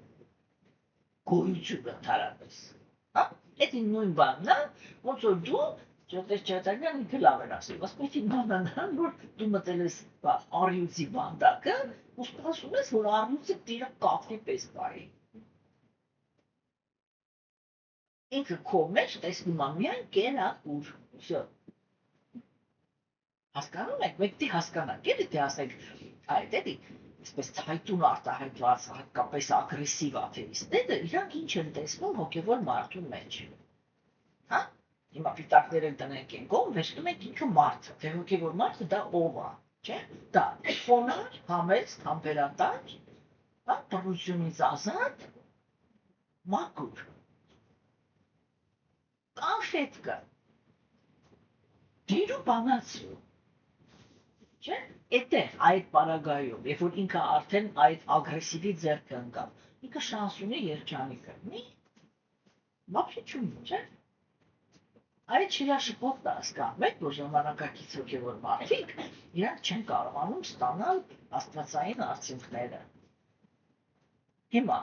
գոյությունը թարապես։ Հա? Այդ նույն բանն է, ոնց որ դու Չեթարյանն ինքը լավ էր ասում, ասում է բանանան, որ դու մտել ես առյուծի բանդակը, ու սպասում ես, որ առյուծը տիրը կապվի պես բարի։ Ինքը քո մեջ տեսնում է միայն կերակուր, всё։ Հասկանում եք, մենք դի հասկանանք, էլի թե ասենք, այդ էլի, այսպես ցայտուն արտահայտված, հատկապես ագրեսիվ աթեիստները, իրանք ինչ են տեսնում հոգևոր մարդու մեջ։ Հա? Հիմա պիտակները դնենք են կողմ, վերջնում ենք ինքը մարդը, թե հոգևոր մարդը դա ով է, չէ՞։ Դա խոնար, համեստ, համբերատար, հա, բռնությունից ազատ, մաքուր։ Կոնֆետկա, դիրու բանացու, չէ՞, այդտեղ այդ պարագայում, երբ որ ինքը արդեն այդ ագրեսիվի ձեռքը ընկավ, ինքը շանս ունի երջանիկ լինի, բապշի չունի, չէ՞։ Այդ շիրաշփոթն հասկանում եք, որ ժամանակակից հոգևոր մարդիկ իրանք չեն կարողանում ստանալ աստվածային արդյունքները։ Հիմա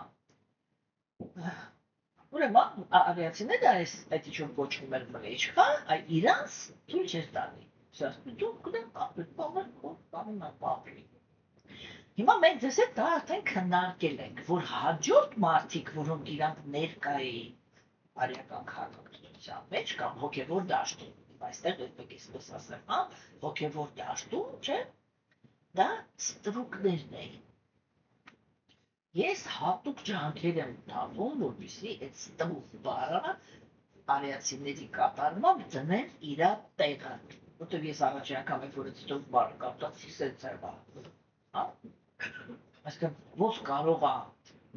ուրեմն արիացիները այդ ինչ-որ կոչվում էր մլեչխա, այդ իրանց թույլ չէր տալի։ Դու գնաք կապել, բանը պապի։ Հիմա մենք ձեզ հետ դա արդեն քննարկել ենք, որ հաջորդ մարդիկ, որոնք իրանք ներկա էին արիական քաղաքականության մեջ կամ հոգևոր դաշտում, այստեղ երբեք այսպես ասեմ, հա, հոգևոր դաշտում, չէ՞, դա ստրուկներն էին։ Ես հատուկ ջանքեր եմ ընթանում, որպեսզի այդ ստրուկ բառը արիացիների կատարմամբ դնեն իր տեղը, որտեղ ես առաջի անգամ եմ որ այդ ստրուկ բառը կապտացի սենց է բառը, հա։ Այսինքն ոնց կարող է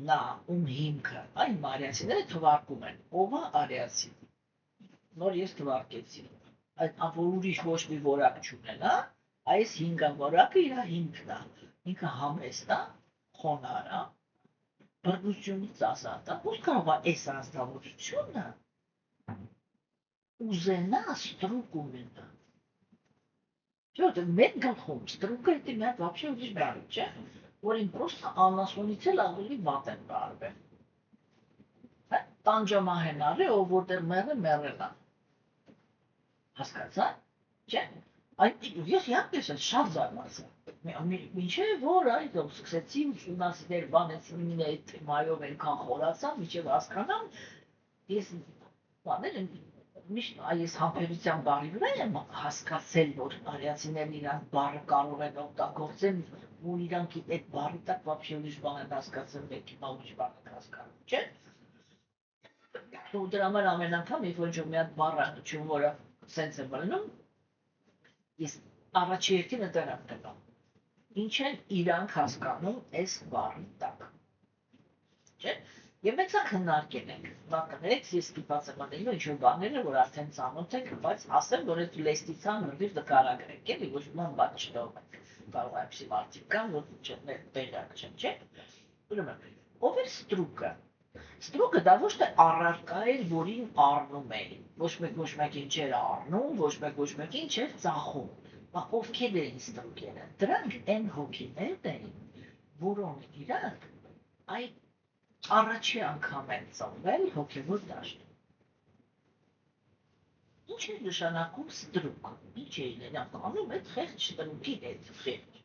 նա ում հիմքը, այն արիացիները թվարկում են, ով է արիացի։ Նոր ես թվարկեցի, այդ որ ուրիշ ոչ մի որակ չունենա, այս 5 որակը իր հիմքն է, ինքը համեստ է, խոնար է, բռնությունից ազատ է, ո՞ւր կարող է այս անձնավորությունը ուզենա ստրուկ ունենա։ Չէ՞ որ մեր գլխում ստրուկը դա մի հատ вообще ուրիշ բան չէ, որին просто անասունից էլ ավելի վատ են բարվել։ Հա, տանջամահենարը, ով որտեղ մեռել է։ Հասկացա՞, չէ՞։ Այդ ես իհարկե շատ զարմացա։ Մինչև որ այդ սկսեցի ուսումնասիրել բանեցին այդ թեմայով այնքան խորացա, մինչև հասկանամ, ես բաներ եմ միշտ այս համբերության բառի վրա եմ հասկացել, որ արիացիներն իրանք բառը կարող են օգտագործեն, ու իրանք այդ բառի տակ вообще ուրիշ բան են հասկացել, մենք հիմա ուրիշ բան ենք հասկանում, չէ՞։ Ու դրա համար ամեն անգամ, երբ որ մի հատ բառ արտություն, որը սենց է բռնում, ես առաջի երկինը դեռ եմ տնում, ինչ են իրանք հասկանում այս բառի տակ, չէ՞։ Եվ մենք սա քննարկել ենք, բակներեք ես ստիպված եմ անդել ինչ-որ բաները, որ արդեն ծանոթ ենք, բայց ասեմ, որ այդ լեստիցան նրդիվ նկարագրենք, էլի, ոչ ման բան չտով ենք, կարող այպսի մարդիկ կան, որ տեղյակ չեն, չէ՞։ Ուրեմն, ով էր ստրուկը։ Ստրուկը դա ոչ թե առարկա էր, որին առնում էին, ոչ մեկին չէր առնում, ոչ մեկին չէր ծախում, ովքեր էին ստրուկերը, դրանք են հոգիներն էին, որոնք իրանք այդ առաջի անգամ են ծնվել հոգևոր դաշտում։ Ինչ է նշանակում ստրուկ, ինչ է իրանք անում այդ խեղճ ստրուկի հետ խեղճ։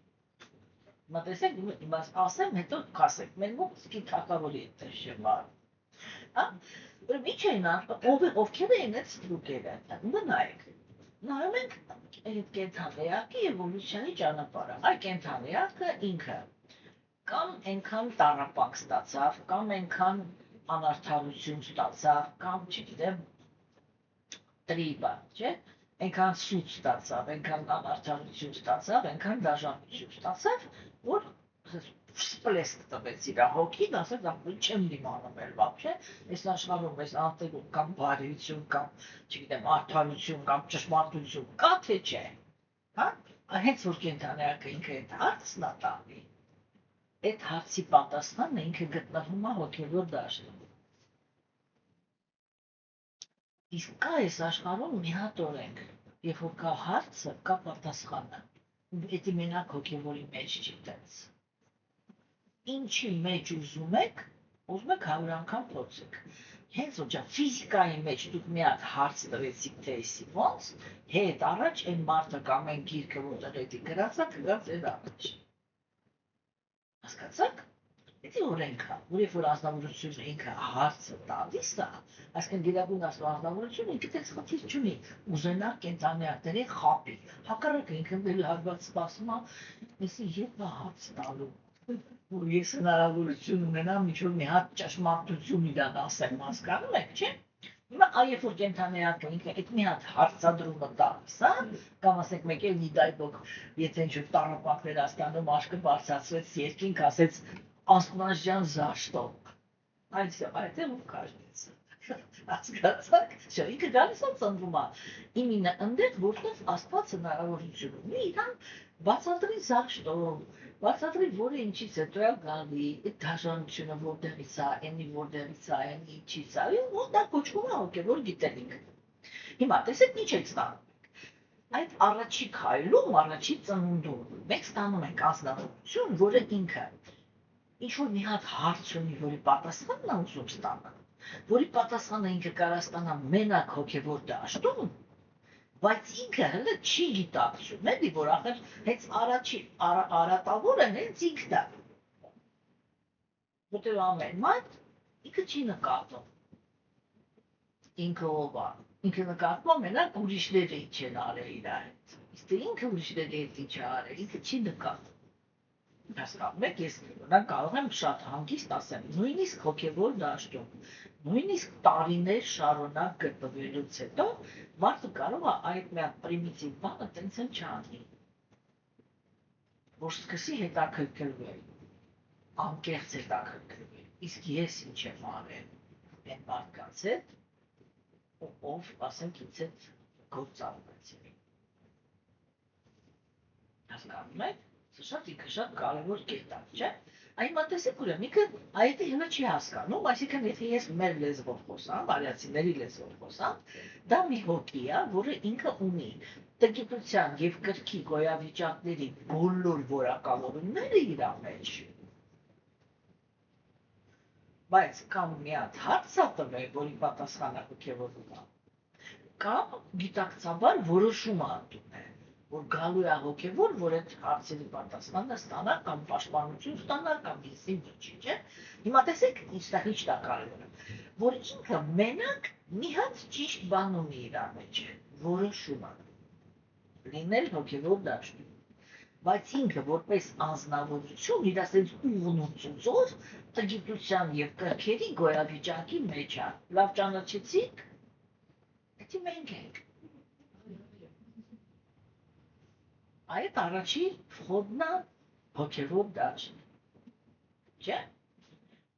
Հիմա տեսեք, ասեմ, հետո կասեք, մեր մոտ սկի թակավորի է տեսշեմ բարը։ Ուրեմն ինչ էին ովքեր էին այդ ստրուկերը, նայեք, նայում ենք այդ կենդանեակի էվոլյուցիոնի ճանապարհը, այդ կենդանեակը ինքը կամ այնքան տառապանք ստացավ, կամ այնքան անարդարություն ստացավ, կամ չգիտեմ տրիբա, չէ՞, այնքան սուտ ստացավ, այնքան անարդարություն ստացավ, այնքան դաժանություն ստացավ, որ սպլեսկ տվեց իր հոգին, ասեց, չեմ դիմանում էլ вообще, այս աշխարհում այս անտերում կամ բարություն, կամ չգիտեմ արդարություն, կամ ճշմարտություն կա թե չէ, հա։ Հենց որ կենթանիակը ինքը այդ հարցն է տալի, այդ հարցի պատասխանը ինքը գտնվում է հոգևոր դաշտում։ Իսկ կա այս աշխարհում մի հատ օրենք, երբ որ կա հարցը, կա պատասխանը։ Դա մենակ հոգևորի մեջ չի տես։ Ինչի մեջ ուզում եք 100 անգամ փորձեք։ Հենց որ ֆիզիկայի մեջ դուք մի հատ հարց տվեցիք թե էսի ոնց, հետ առաջ այն մարդը կամ այն գիրքը որտեղ էդի գրած է, գրած այդ առաջ։ Հասկացաք։ Դա օրենք է, որ երբ որ ազնվորությունը ինքը հարցը տալիս է, այսինքն գիտակույն ազնվորությունը ինքը դες խնդիր չունի, ուզենա կենթանիակների խապի։ Հակառակը ինքը լարված սպասում է, այսի երբ է հարց տալու։ Որ ես հնարավորություն ունենամ ինչ-որ մի հատ ճշմարտություն իրան ասեմ, հասկանում եք, չէ՞։ Հիմա երբ որ կենթանիակը ինքը այդ մի հատ հարցադրումը տալիս, կամ ասենք մեկ էլ մի դայբոք, եթե ինչ-որ տառապանքներ աստանում աշկը բարձրացրեց երկինք, ասեց Աստվածյան за что։ Այդ է ու кажется։ Հասկացաք, չէ, ինքը գալիս է ծնվում է իմինը ընդեղ, որտեղ Աստված հնարավորություն ունի իրան բացատրի за что, բացատրի որը ինչից հետո է գալի, այդ դաշնությունը որտեղից է, այնի որտեղից է, այնի ինչից է, ու դա կոչվում է հոգևոր գիտելիք։ Հիմա տեսեք ինչ եք ստանում։ Այդ առաջի քայլում, առաջի ծնունդում մենք ստանում ենք ազնվորություն, որը ինքը ինչ-որ մի հատ հարց ունի, որի պատասխանն է ուզում ստանալ, որի պատասխանը ինքը կարող ստանա մենակ հոգևոր դաշտում, բայց ինքը հələ չի գիտակցում, էլի, որ ախր հենց առաջի արատավորը հենց ինքն է։ Որտեղ ամեն մարդ ինքը չի նկատում։ Ինքը ով է։ Ինքը նկատում է մենակ ուրիշները ինչ են արել իր հետ։ Իսկ ինքը ուրիշների հետ ինչ է արել, ինքը չի նկատում։ Հասկանում եք, ես կարող եմ շատ հանգիստ ասեմ, նույնիսկ հոգևոր դաշտում, նույնիսկ տարիներ շարունակ գտնվելուց հետո մարդը կարող է այդ մի հատ պրիմիտիվ բանը տենց էլ չանի, որ սկսի հետաքրքրվել, անկեղծ հետաքրքրվել, իսկ ես ինչ եմ արել այն մարդկանց հետ, ով ասենք ինձ հետ գործարվեցել։ Հասկանում եք? Շատ ինքը շատ կարևոր կետ է, չէ՞։ Հիմա տեսեք ուրեմն ինքը այդ հենց չի հասկանում, այսինքն եթե ես մեր լեզվով խոսամ, արիացիների լեզվով խոսամ, դա մի հոգի է, որը ինքը ունի տգիտության եւ կրքի գոյավիճակների բոլոր որակավորումները իր մեջ։ Բայց կամ մի հատ հարց է տվել, որի պատասխանը հոգևորում է, կամ գիտակցաբար որոշում է ընդունել, որ գալու է հոգևոր, որ այդ հարցերի պատասխանը ստանա կամ պաշտպանություն ստանա կամ իսի ոչի, չէ։ Հիմա տեսեք, ինչտեղ ինչ դա կարևորը, որ ինքը մենակ մի հատ ճիշտ բան ունի իր մեջ, որոշում է լինել հոգևոր դաշտում, բայց ինքը որպես անձնավորություն իր ասենց ուղն ու ծուծով տգիտության եւ կրքերի գոյավիճակի մեջ է։ Լավ ճանաչեցիք։ Դա մենք ենք։ Այդ առաջի վխոդն է հոգևոր դաշտ, չէ՞։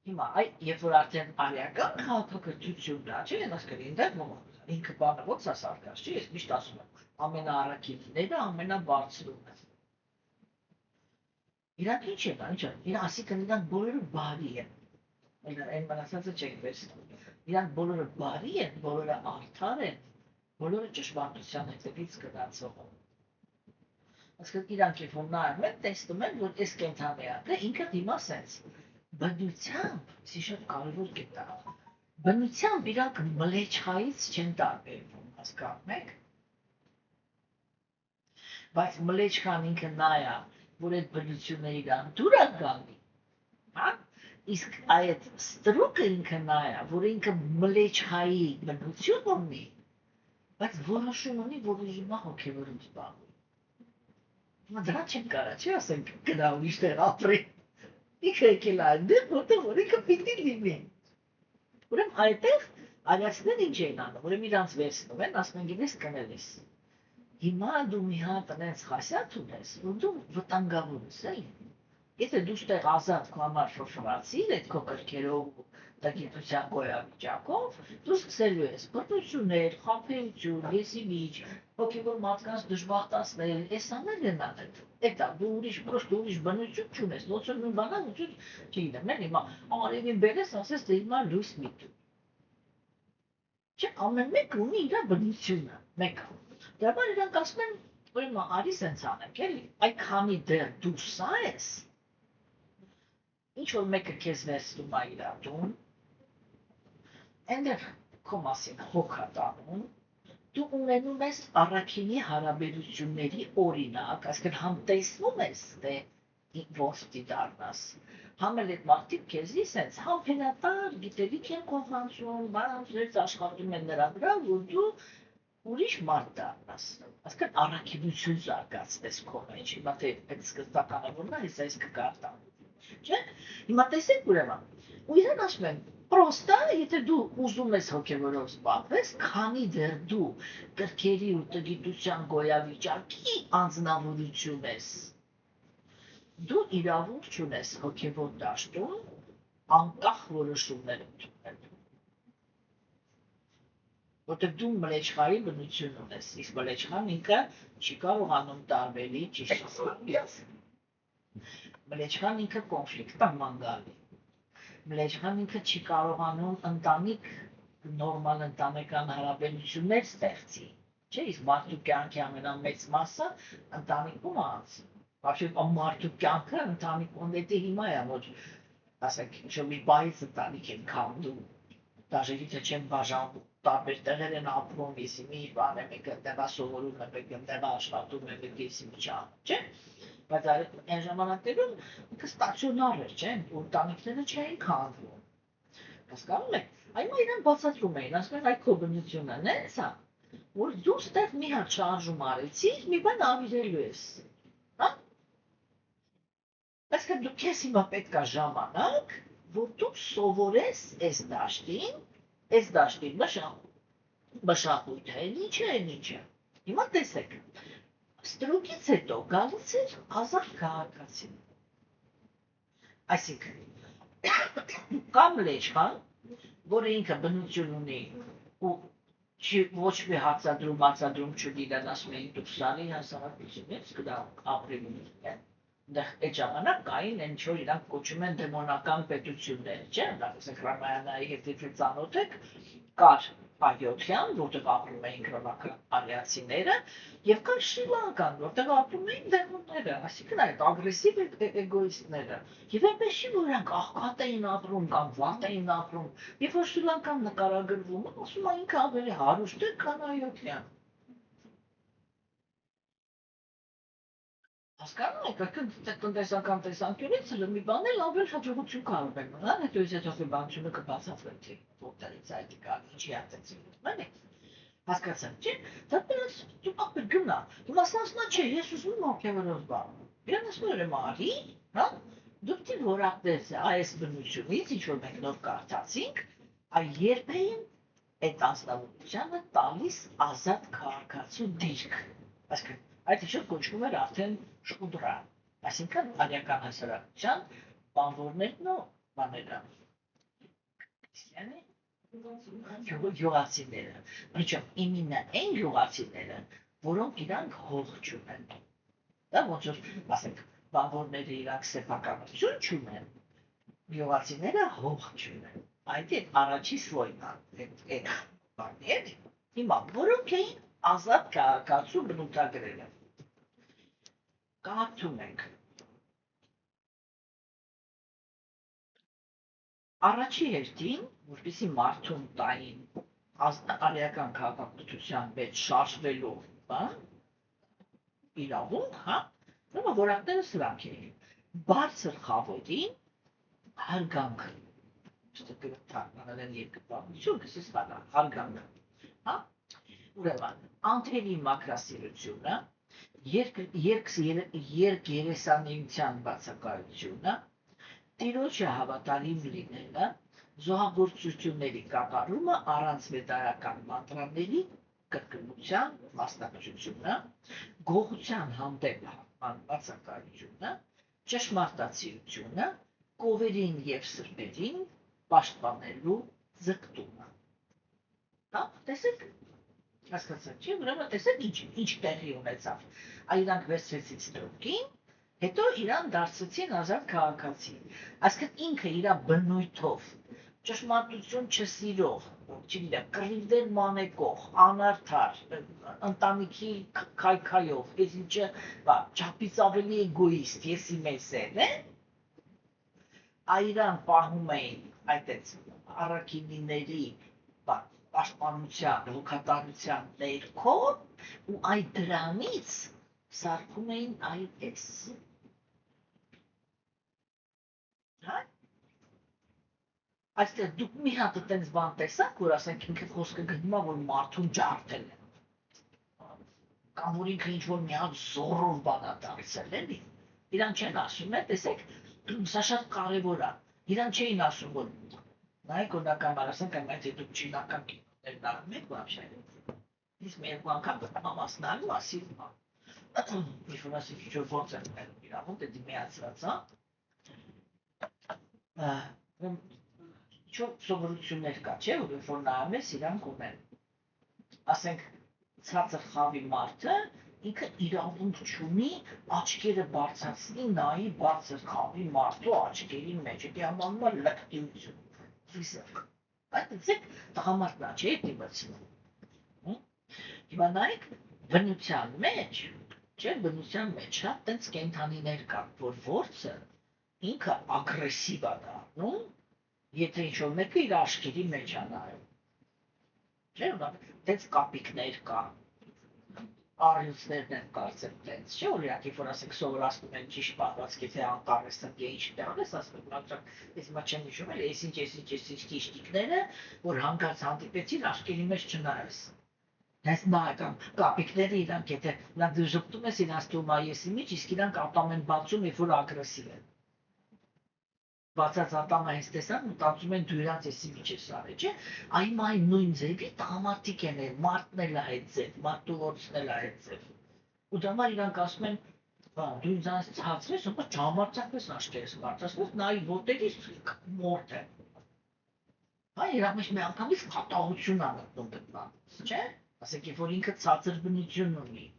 Հիմա երբ որ արդեն արիական քաղաքակրթությունն է, չէ՞, ասկան ինքը բանը ոնց է սարքած, չէ՞, ես միշտ ասում եմ, ամենաառաքելիները ամենաբարձրում են։ Իրանք ինչ են, ասիկն իրանք բոլորը բարի են, այն մնացածը չեք վերցնում, իրանք բոլորը բարի են, բոլորը արդար են, բոլորը ճշմարտության հետևից գնացող են։ Այսինքն իրանք երբ որ նայում են, տեսնում են, որ այս կենթանիակը ինքը դիմա սենց բնությամբ, սի շատ կարևոր կետ է, բնությամբ իրանք մլեչխայից չեն տարբերվում, հասկանում եք։ Բայց մլեչխան ինքը նա է, որ այդ բնությունը իրան դուր է գալի, հա։ Իսկ այդ ստրուկը ինքը նա է, որ ինքը մլեչխայի բնություն ունի, բայց որոշում ունի, որ ուզում է հոգևորում զբաղվել։ Դրա չեն կարա, չի ասենք գնա ուրիշտեղ ապրի։ Ինքը եկել է այնտեղ, որտեղ որ ինքը պիտի լինի։ Ուրեմն այդտեղ արիացիներն ինչ էին անում, ուրեմն իրանց վերցնում են, ասում են գիտես կնել ես։ Հիմա դու մի հատ այնց խասյաթ ունես, որ դու վտանգավոր ես, էլի։ Եթե դու ստեղ ազատ քո համար շոշորացիր այդ քո կրքերով, տգիտության գոյավիճակով դու սկսելու ես բռնություններ, խաբեություն, եսիմիջ, հոգևոր մարդկանց դժբախտացնել, այս ամենն անել։ Էտա դու ուրիշ բնություն չունես, ոնց որ մի բանա ոնց չգիտեմ, հիմա արևին բերես, ասես թե հիմա լույս մի տու։ Չէ, ամեն մեկը ունի իր բնությունը, մեկը։ Դրա համար իրանք ասում են, ուրեմն արի սենց անենք, էլի, այքանի դեռ դու սա ես, ինչ որ մեկը քեզ վերցնում է իր տուն, այնտեղ քո մասին հոգ է տանում, դու ունենում ես առաքինի հարաբերությունների օրինակ, այսինքն համ տեսնում ես, թե ոնց պիտի դառնաս, համ էլ այդ մարդիկ քեզի սենց համբերատար, գիտելիք են փոխանցում, բանանձրից աշխատում են նրա վրա, որ դու ուրիշ մարդ դառնաս, այսինքն առաքինություն զարգացնես քո մեջ, հիմա թե այդ սկզբականը որն է, այս կկարտամ, չէ՞, հիմա տեսեք ուրեմն, ու իրեն ասում են, պրոստա, եթե դու ուզում ես հոգևորով զբաղվես, քանի դեռ դու կրքերի ու տգիտության գոյավիճակի անձնավորություն ես, դու իրավունք չունես հոգևոր դաշտում անկախ որոշումներ ընդունել, որտեղ դու մլեչխայի բնություն ունես, իսկ մլեչխան ինքը չի կարողանում տարբերի ճիշտ մլեչխան ինքը կոնֆլիկտ է մանգալի, մլեչխան ինքը չի կարողանում ընտանիք նորմալ ընտանեկան հարաբերություններ ստեղծի, չէ, իսկ մարդու կյանքի ամենամեծ մասը ընտանիքում անցի, բացի մարդու կյանքը ընտանիքում դե հիմա է, որ ասենք ինչ-որ մի բայից ընտանիք են քանդում, դաժե եթե չեն բաժանում, տարբեր տեղեր են ապրում, եսի մի բան է, մեկը տեղա սովորում է, մեկը տեղա աշխատում է, մեկը եսի մի չան, չէ, բայց այն ժամանակներում ինքը ստացիոնար էր, չէ, որ ընտանիքները չէին քանդվում, հասկանում եք, այմա իրեն բացատրում էին, ասում են այդ քո բնությունն է, սա, որ դու ստեղ մի հատ շարժում արեցիր, մի բան ավիրելու ես, հա, այսինքն դու քեզ հիմա պետք է ժամանակ, որ դու սովորես այս դաշտին մշակույթը, ինչ է, հիմա տեսեք, ստրուկից հետո գալիս էր ազատ քաղաքացին, այսինքն կամ լեչխան, որը ինքը բնություն ունի ու ոչ մի հարցադրում չունի, ասում էին դուք սարի հասարակությունից կդակ ապրելու են, այդ ժամանակ կային են ինչ-որ իրանք կոչում են դեմոնական պետություններ, չէ, ասենք Ռամայանայի հետ ծանոթ եք, կար Այոթյան, որտեղ ապրում էին կրոնական արիացիները, և կար Շրի Լանկան, որտեղ ապրում էին դեմոնները, այսինքն այդ ագրեսիվ էգոիստները, և այնպես չի, որ իրանք աղքատ էին ապրում կամ վատ էին ապրում, երբ որ Շրի Լանկան նկարագրվում է, ասում է ինքը ավելի հարուստ է, քան Այոթյան։ Հասկանում եք, տնտեսական տեսանկյունից մի բան էլ ավել հաջողություն կարող են մնալ, հետո ես այդ բանությունը կբացատրեցի, որտեղից այդ կար, ինչի ատեցի, հասկացան, չէ, դատպես դու ապեր գնա, հիմա ասնա չէ, ես ուզում եմ հոգևորով զբաղվել, իրեն ասում եմ արի, հա, դու պիտի որակվես այս բնությունից, ինչ որ մենք նոր կարդացինք, երբեին այդ անձնավորությանը տալիս ազատ քաղաքացու դիրք, այսինքն այդ ինչ-որ կոչվում էր արդեն շուդրա, այսինքն արիական հասարակության բանվորներն ու բաները, գյուղացիները, причем именно այն գյուղացիները, որոնք իրանք հող չունեն, դա ոնց որ, ասենք, բանվորները իրանք սեփականություն չունեն, գյուղացիները հող չունեն, այդ է առաջի շոյնա, այդ բաներ, հիմա, որոնք էին ազատ քաղաքացու բնութագրերը, կարդում ենք, առաջի հերթին, որպեսզի մարդուն տային արիական քաղաքականության մեջ շարժվելով իրավունք, հա, որակները սրանք էին, բարձր խավերին հարգանք, հարգանք, հա, ուրեմն, անթերի մաքրասիրությունը, երկերեսանիության բացակայությունը, տիրոջը հավատարիմ լինելը, զոհագործությունների կատարումը առանց վետարական մանտրաների կրկնության մասնակցությունը, գողության հանդեպ բացակայությունը, ճշմարտացիությունը, կովերին և սրբերին, պաշտպանելու ձգտումը։ Հա, տեսեք, հասկացաք, չի, ուրեմն տեսեք ինչ տեղի ունեցավ։ Իրանք վերցրեցին ստրուկին, հետո իրան դարձրեցին ազատ քաղաքացի։ Այսինքն ինքը իր բնույթով ճշմարտություն չսիրող, չգիտեմ, կռիվներ մանեկող, անարդար, ընտանիքի քայքայով, այս ինչը չափից ավելի էգոիստ, եսի մեզեն է, այրան պահում էին այդպես առաքինիների պաշտպանության, հոգատարության ներքո ու այդ դրանից սարքում էին այս։ Այստեղ դուք մի հատ այդպես բան տեսաք, որ ասենք ինքը խոսքը գնում է, որ մարդուն ջարդել է։ Կամ որ ինքը ինչ-որ մի հատ զոռով բան է դարձել, էլի։ Իրան չեն ասում, տեսեք, սա շատ կարևոր է։ Իրան չէին ասում, որ նայեք օրինական բան, ասենք այդ դուք չինական կինոներ նայում եք, вообще։ Իսկ մի երկու անգամ մամաս նայում, ասի, ինչ որ ասի ինչ-որ գործ են ներում իրավունք, դա միացած, հա։ Ինչ-որ սովորություններ կա, չէ, որ նայում ես իրանք ունեն։ Ասենք, ցածր խավի մարդը ինքը իրավունք չունի աչքերը բարձրացնի նայի բարձր խավի մարդու աչքերի մեջ, դա համարվում է լկտիություն։ Այդ դեպք տղամարդն է, չէ, դիմացնում։ Հիմա նայեք բնության մեջ, չէ, բնության մեջ հա տենց կենդանիներ կան, որ որսը ինքը ագրեսիվ է դառնում, եթե ինչ-որ մեկը իր աչքերի մեջ է նայում։ Չէ՞, տենց կապիկներ կա, առյուծներն են կարծեմ տենց, չէ՞ որ իրանք որ ասենք սովորացնում են ճիշտ պահվածքի թե անտարեսը դե ինչ տեղն ես ասում, մատրակ, ես հիմա չեմ հիշում էլ, ես ինչ ճիշտիկները, որ հանկարծ հանդիպեցին աչքերի մեջ չնայես։ Հենց նա կամ կապիկները իրանք եթե նա դու ժպտում ես իրանք ստում այեսի մեջ, իսկ իրանք ատամ են բացում, երբ որ ագրեսիվ են։ Բացած ատամը հենց տեսան ու տածում են դու իրանց եսի մեջ ես արել, չէ՞։ Այմ այն նույն ձևի տղամարդիկ են, մարդն էլ է այդ ձև, մարդու որդն էլ է այդ ձև։ Ու դա համար իրանք ասում են, դու ինձանից ցածր ես, ու ճամարցակես աչքերս բարձրացնես, նայի ոտերից մորթ է։ Հա, իրանք մեջ մի անգամից կատաղություն է մտնում դեպքից, չէ՞։ Ասենք, որ ինքը ցածր բնություն ունի։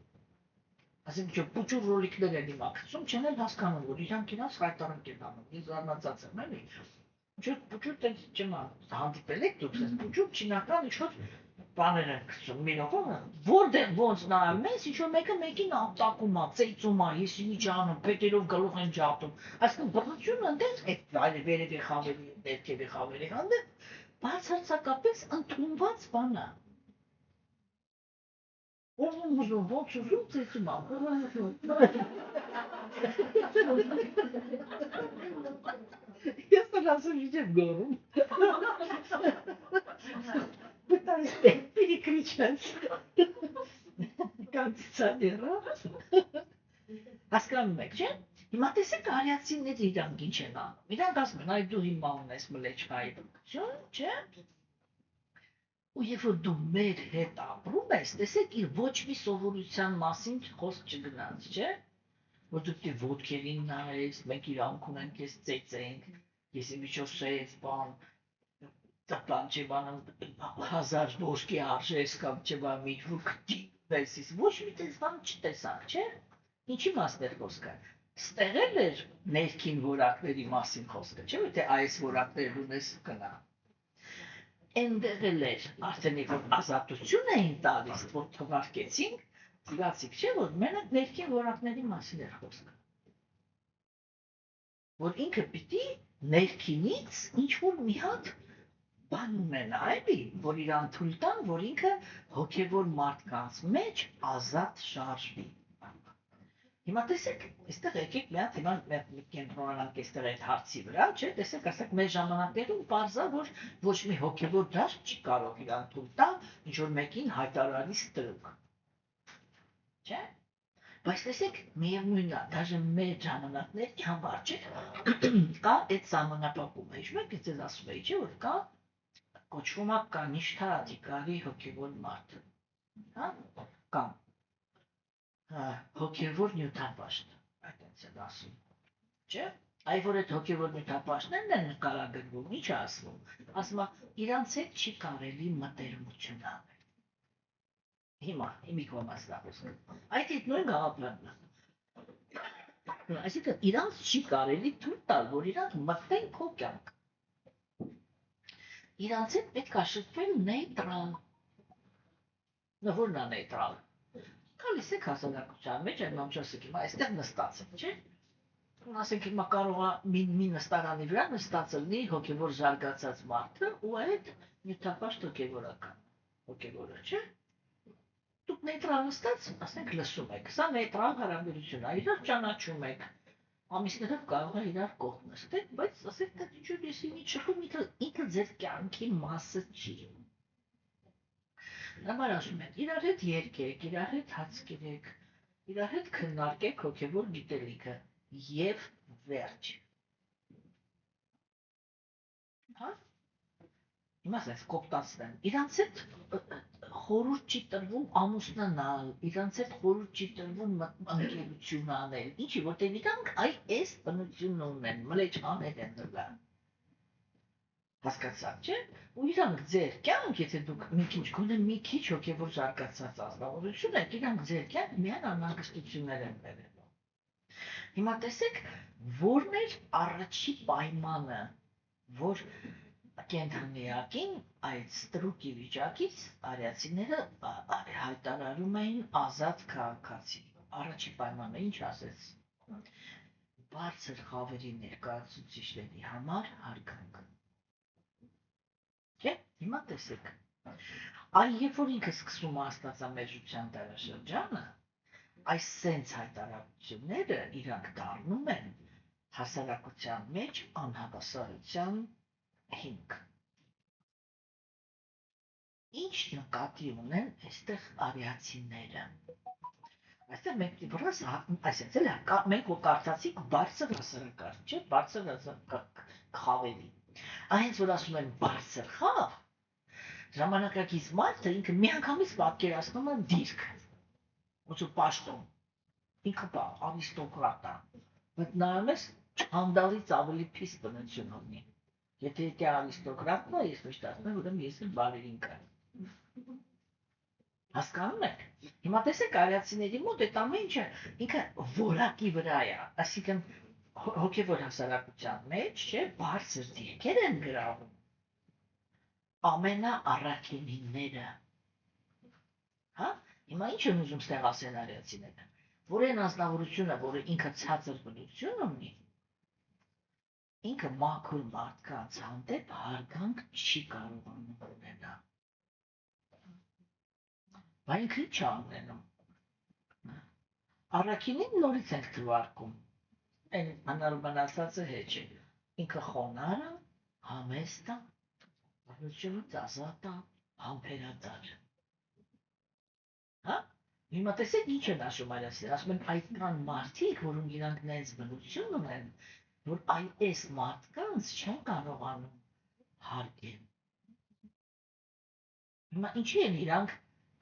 Ասենք, պուճուր ռոլիկներ են իմ ակցում, չեն էլ հասկանում, որ իրանք իրանց հայտարարք են անում, ես զարմացած եմ, էլի։ Պուճուր տենց չեմ հանդիպել եք դուք, պուճուր չինական ինչ-որ բաներ են գցում, մի րոպե, որտեղ ոնց նայում ես, ինչ-որ մեկը մեկին ապտակում է, ծեծում է, ես ինչ անում, փետերով գլուխ են ջատում, այսինքն բռնությունը ընդդեմ այդ վերևի խավերի, ներքևի խավերի հանդեպ բացարձակապես ընդունված բան է։ Ոնց ուզում ծեծում Ես ասում չեմ գոռում։ Պտանստե, перекричать. Կանցիցաները։ Հասկանում եք, չէ՞։ Հիմա տեսեք արիացիները իրանք ինչ են անում։ Իրանք ասում են, այ դու հիմա ունես մլեչկայի բնություն, չէ՞։ Ու երբ որ դու մեր հետ ապրում ես, տեսեք իր ոչ մի սովորության մասին խոսք չգնաց, չէ՞։ Որ դու պիտի ոտքերին նայես, մենք իրանք ունենք, ես ծեծենք, ես իմիջով սեյվ բան, տապան չէ բանը 1000 ոսկի արժես կամ չէ բան միջվու քտիվեսից, ոչ մի տես բան չտեսանք, չէ՞։ Ինչի մասն էր խոսքը։ Ստեղել էր ներքին որակների մասին խոսքը, չէ՞ որ թե այս որակներն ունես կնա։ Էնդեղել էր, արդեն որ ազատություն էին տալիս, որ թվարկեցինք, զգացիք չէ, որ մենակ ներքին որակների մասին էր խոսքը։ Որ ինքը պիտի ներքինից ինչ-որ մի հատ բան ունենա, էլի, որ իրան թույլ տան, որ ինքը հոգևոր մարդկանց մեջ ազատ շարժվի։ Հիմա տեսեք, այստեղ եկեք մի հատ հիմա կենտրոնանանք այստեղ այդ հարցի վրա, չէ՞, տեսեք, ասենք մեր ժամանակներում պարզա, որ ոչ մի հոգևոր դաշտ չի կարող իրան թույլ տա, ինչ-որ մեկին հայտարարի ստրուկ։ Չէ՞։ Բայց տեսեք, միևնույնն է, դաժե մեր ժամանակների համար, չէ՞, կա այդ սահմանափակումը, հիշում եք, ես ասում էի, չէ՞, որ կա կոչվում է կանիշթա ադիկալի հոգևոր մարդ, հա, կամ հոգևոր նյութապաշտ, այդպես են ասում, չէ՞, Այ որ այդ հոգևոր նյութապաշտներն են նկարագրվում, ի՞նչ ասվում։ Ասում է, իրանց հետ չի կարելի մտերմություն անել։ Հիմա, իմիքո մասնավորը։ Այդ այդ նույն գաղափարն է։ Այսինքն իրանց չի կարելի թույլ տալ, որ իրանք մտնեն քո կյանք։ Իրանց հետ պետք է շփվել նեյտրալ։ Նա որն է նեյտրալ։ Գալիս եք հասարակության մեջ, այն ամչոսիկ հիմա այստեղ նստած եք, չէ՞։ Ասենք հիմա կարող է մի նստարանի վրա նստած լինի հոգևոր զարգացած մարդը ու այդ նյութապաշտ հոգևորը, չէ՞։ Դուք նեյտրալ նստած, ասենք լսում եք, սա նեյտրալ հարաբերություն է, իրար ճանաչում եք, ամիսներով կարող է իրար կողմ նստեք, բայց ասեք դա ինչ-որ ես չխում, ինքը ձեր կյանքի մասը չի։ Համար ասում են, իրար հետ երկեք, իրար հետ հաց կերեք, իրար հետ քննարկեք հոգևոր գիտելիքը և վերջ։ Հա? Հիմա ասես կոպտացնեմ, իրանց հետ խորհուրդ չի տրվում ամուսնանալ, իրանց հետ խորհուրդ չի տրվում ընկերություն անել, ինչի, որտեղ իրանք այս բնությունն ունեն, մլեջաներ են նրա։ Հասկացաք, չէ՞։ Ու իրանք ձեր կյանք, եթե դուք մի քիչ հոգևոր զարգացած ազնվորություն եք, իրանք ձեր կյանք միայն անհանգստություններ են բերելու։ Հիմա տեսեք, որն էր առաջի պայմանը, որ կենդանիակին այդ ստրուկի վիճակից արիացիները հայտարարում էին ազատ քաղաքացի։ Առաջի պայմանը ինչ ասեց։ Բարձր խավերի ներկայացուցիչների համար հարգանք։ Չէ՞, հիմա տեսեք։ Այ երբ որ ինքը սկսում է աստվածամերժության դարաշրջանը, այս սենց հայտարարությունները իրանք դառնում են հասարակության մեջ անհավասարության հիմք։ Ինչ նկատի ունեն այստեղ արիացիները։ Այստեղ մենք մենք կարծացիք բարձր հասարակարգ, չէ՞, բարձր խավերի։ Այնց որ ասում են բարձր խավ, ժամանակակից մարդը ինքը միանգամից պատկերացնում է դիրք, ոնց որ պաշտոն, ինքը արիստոկրատ է, բայց նայում ես չանդալից ավելի փիս բնություն ունի։ Եթե արիստոկրատն է, ես միշտ ասում եմ, ուրեմն ես էլ բարերին կան։ Հասկանում եք։ Հիմա տեսեք արիացիների մոտ այդ ամեն ինչը ինքը որակի վրա է, այսինքն հոգևոր հասարակության մեջ, չէ, բարձր դիրքեր են գրավում։ Ամենաառաքինիները։ Հա? Հիմա ինչ են ուզում ստեղ ասեն արիացիները, որ այն ազնվորությունը, որը ինքը ցածր բնություն ունի, ինքը մաքուր մարդկանց հանդեպ հարգանք չի կարողանում ունենալ։ Բա ինքը ինչ է ունենում։ Առաքինին նորից ենք թվարկում, այն անարման ասածը հեչ է, ինքը խոնարհ է, համեստ է, բնությունից ազատ է, համբերատար։ Հա? Հիմա տեսեք ինչ են ասում արիացիները, ասում են այդ կան մարդիկ, որոնք իրանք նենց բնություն ունեն, որ այս մարդկանց չեն կարողանում հարգել։ Հիմա ինչի են իրանք